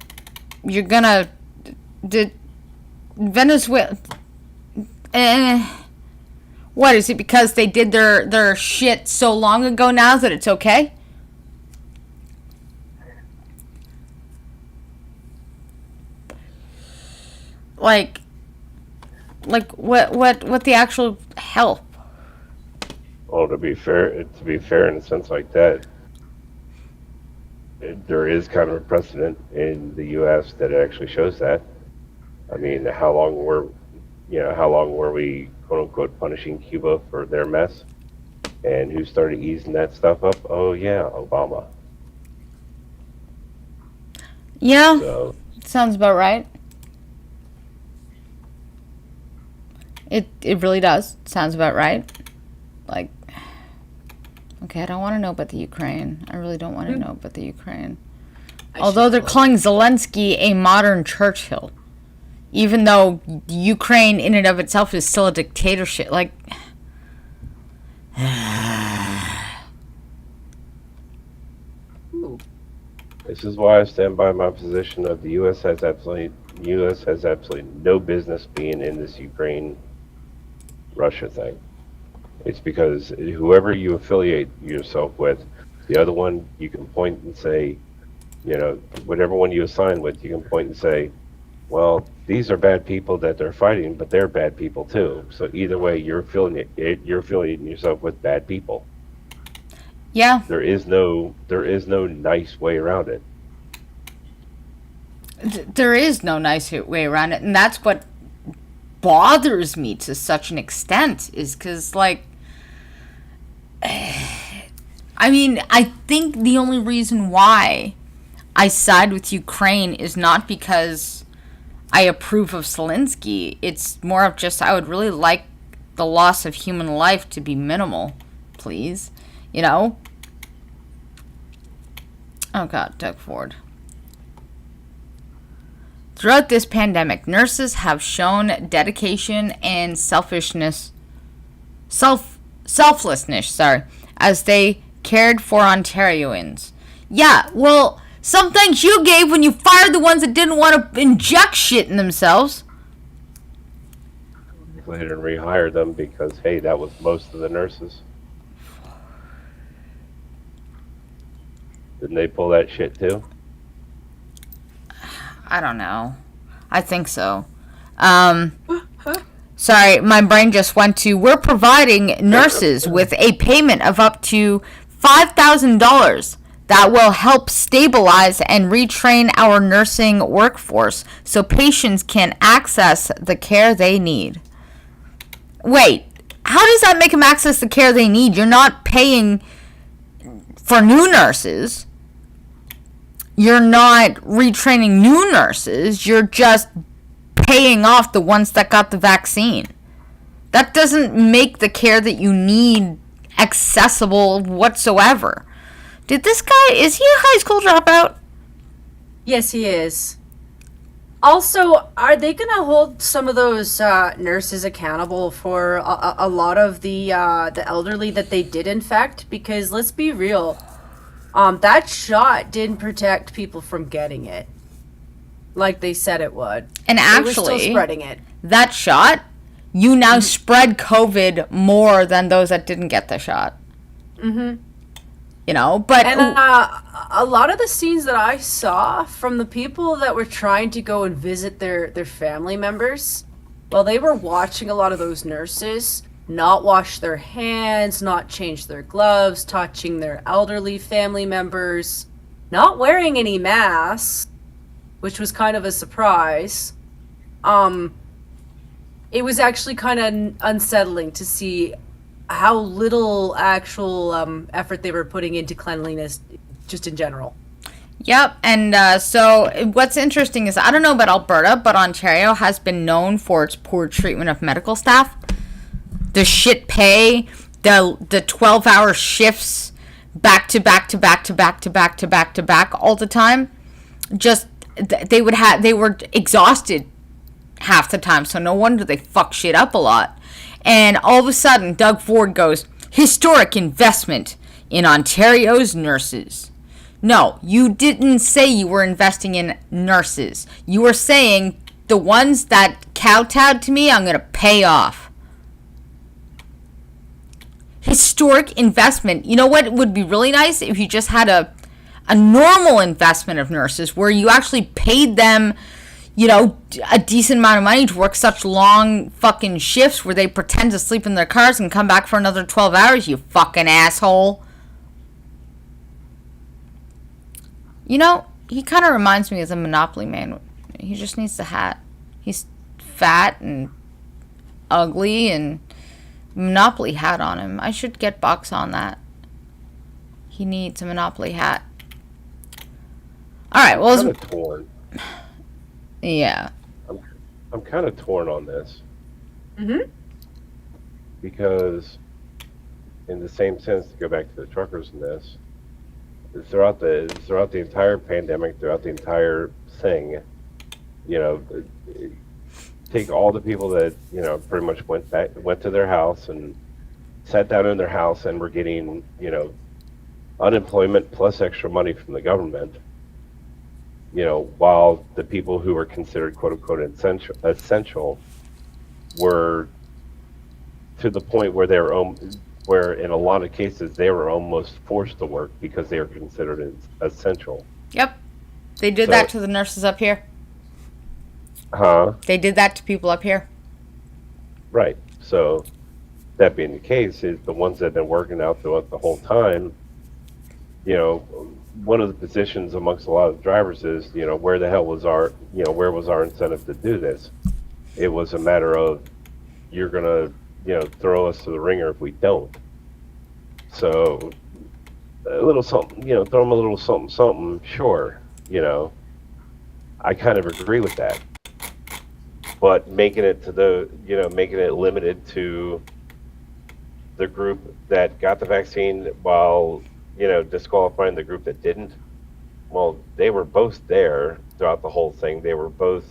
Venezuela, what, is it because they did their shit so long ago now that it's okay? Like what the actual hell? Well, to be fair in a sense like that, there is kind of a precedent in the U.S. that actually shows that. I mean, how long were we quote unquote punishing Cuba for their mess, and who started easing that stuff up? Oh yeah, Obama. Yeah, So sounds about right. It really does. Sounds about right. Like, okay, I don't want to know about the Ukraine. I really don't want to know about the Ukraine. Although they're calling Zelensky a modern Churchill. Even though Ukraine in and of itself is still a dictatorship. Like, this is why I stand by my position of the U.S. has absolutely no business being in this Ukraine-Russia thing. It's because whoever you affiliate yourself with, the other one you can point and say, whatever one you assign with, you can point and say, well, these are bad people that they're fighting, but they're bad people too. So either way, you're affiliating yourself with bad people. yeah. There is no nice way around it. There is no nice way around it, and that's what bothers me to such an extent, is because, like, I mean, I think the only reason why I side with Ukraine is not because I approve of Zelensky. It's more of just I would really like the loss of human life to be minimal, please. Oh God, Doug Ford. Throughout this pandemic, nurses have shown dedication and selflessness, as they cared for Ontarians. Yeah, well, some thanks you gave when you fired the ones that didn't want to inject shit in themselves. Go ahead and rehire them because, hey, that was most of the nurses. Didn't they pull that shit too? I don't know. I think so. Sorry, my brain just went to, we're providing nurses with a payment of up to $5,000 that will help stabilize and retrain our nursing workforce so patients can access the care they need. Wait, how does that make them access the care they need? You're not paying for new nurses. You're not retraining new nurses. You're just paying off the ones that got the vaccine. That doesn't make the care that you need accessible whatsoever. Is he a high school dropout? Yes, he is. Also, are they going to hold some of those nurses accountable for a lot of the elderly that they did infect? Because let's be real, that shot didn't protect people from getting it, like they said it would. And They were actually, still spreading it. that shot, you now spread COVID more than those that didn't get the shot. Mm-hmm. But And a lot of the scenes that I saw from the people that were trying to go and visit their family members, well, they were watching a lot of those nurses not wash their hands, not change their gloves, touching their elderly family members, not wearing any masks, which was kind of a surprise. It was actually kind of unsettling to see how little actual effort they were putting into cleanliness just in general. Yep, and so what's interesting is, I don't know about Alberta, but Ontario has been known for its poor treatment of medical staff. The shit pay, the 12-hour shifts, back to back to back to back to back to back to back all the time. Just they were exhausted half the time, so no wonder they fuck shit up a lot. And all of a sudden, Doug Ford goes, historic investment in Ontario's nurses. No, you didn't say you were investing in nurses. You were saying the ones that kowtowed to me, I'm going to pay off. Historic investment. You know what would be really nice? If you just had a normal investment of nurses where you actually paid them, you know, a decent amount of money to work such long fucking shifts where they pretend to sleep in their cars and come back for another 12 hours, you fucking asshole. You know, he kind of reminds me of the Monopoly man. He just needs the hat. He's fat and ugly and Monopoly hat on him. I should get Bucks on that. He needs a Monopoly hat. All right, well, I'm kind of torn. Yeah. I'm kind of torn on this. Mm-hmm. Because, in the same sense, to go back to the truckers in this, throughout the entire pandemic, throughout the entire thing, you know, take all the people that, you know, pretty much went to their house and sat down in their house and were getting, you know, unemployment plus extra money from the government, you know, while the people who were considered quote unquote essential were to the point where they were where in a lot of cases they were almost forced to work because they were considered as essential. Yep. They did that to the nurses up here. Huh? They did that to people up here. Right. So that being the case, is the ones that have been working out throughout the whole time, you know, one of the positions amongst a lot of drivers is, you know, where the hell was our incentive to do this? It was a matter of, you're going to, you know, throw us to the ringer if we don't. So a little something, you know, throw them a little something, sure, you know. I kind of agree with that. But making it limited to the group that got the vaccine while, you know, disqualifying the group that didn't. Well, they were both there throughout the whole thing. They were both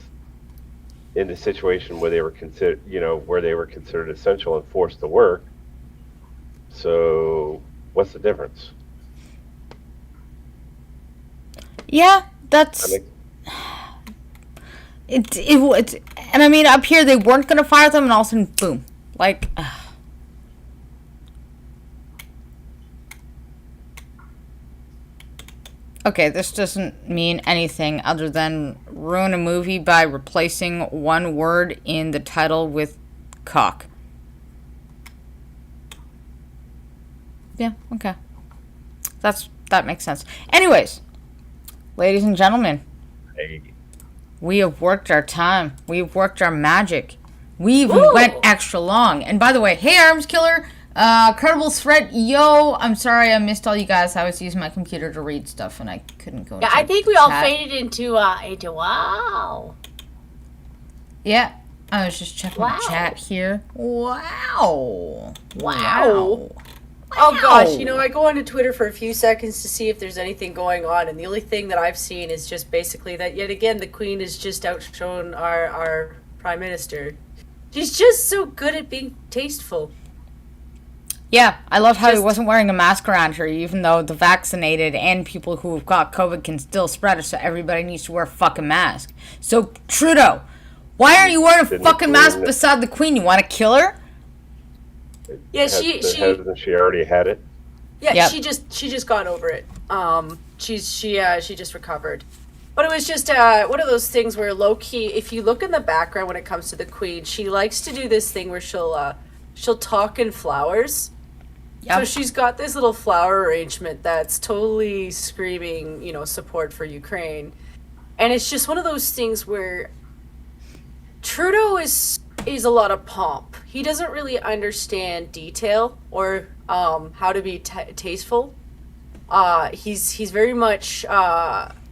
in the situation where they were considered essential and forced to work. So, what's the difference? Yeah, that's it. And I mean, up here they weren't gonna fire them, and all of a sudden, boom, like. Okay, this doesn't mean anything other than ruin a movie by replacing one word in the title with cock. Yeah, okay. That makes sense. Anyways, ladies and gentlemen, Hey. we have worked our time. We've worked our magic. We even went extra long. And by the way, hey Arms Killer, Credible Threat, yo, I'm sorry I missed all you guys. I was using my computer to read stuff and I couldn't go. Yeah, I think we all faded into wow. Yeah, I was just checking the chat here. Wow. Oh gosh, you know, I go onto Twitter for a few seconds to see if there's anything going on, and the only thing that I've seen is just basically that yet again the Queen has just outshone our Prime Minister. She's just so good at being tasteful. Yeah, I love how he wasn't wearing a mask around her, even though the vaccinated and people who have got COVID can still spread it, so everybody needs to wear a fucking mask. So, Trudeau, why aren't you wearing a fucking mask beside the Queen? You want to kill her? Yeah, Hasn't she already had it? Yeah, Yep. she just got over it. She just recovered. But it was just one of those things where low key, if you look in the background when it comes to the Queen, she likes to do this thing where she'll talk in flowers. Yep. So she's got this little flower arrangement that's totally screaming, you know, support for Ukraine. And it's just one of those things where Trudeau is a lot of pomp. He doesn't really understand detail or how to be tasteful. He's very much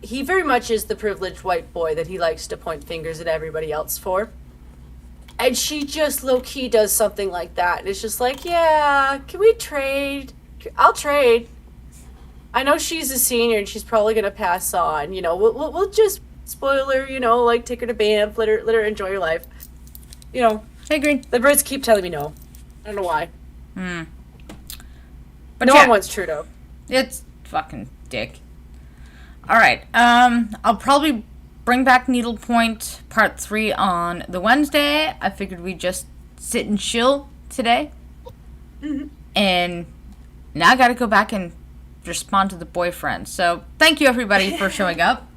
he very much is the privileged white boy that he likes to point fingers at everybody else for. And she just low-key does something like that. And it's just like, yeah, can we trade? I'll trade. I know she's a senior and she's probably going to pass on. You know, we'll just spoiler, like take her to Banff, let her enjoy her life. I agree. The birds keep telling me no. I don't know why. But No yeah, one wants Trudeau. it's fucking dick. All right. I'll probably bring back Needlepoint Part 3 on the Wednesday. I figured we'd just sit and chill today. And now I gotta go back and respond to the boyfriend. So thank you everybody for showing up.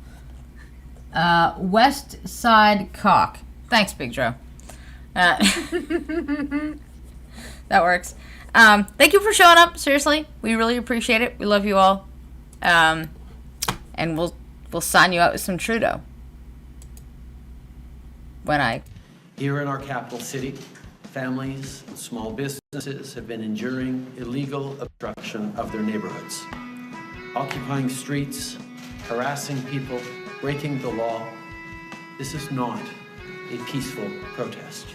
West Side Cock. Thanks, Big Joe. That works. Thank you for showing up. Seriously, we really appreciate it. We love you all. And we'll sign you out with some Trudeau. Here in our capital city, families and small businesses have been enduring illegal obstruction of their neighborhoods, occupying streets, harassing people, breaking the law. This is not a peaceful protest.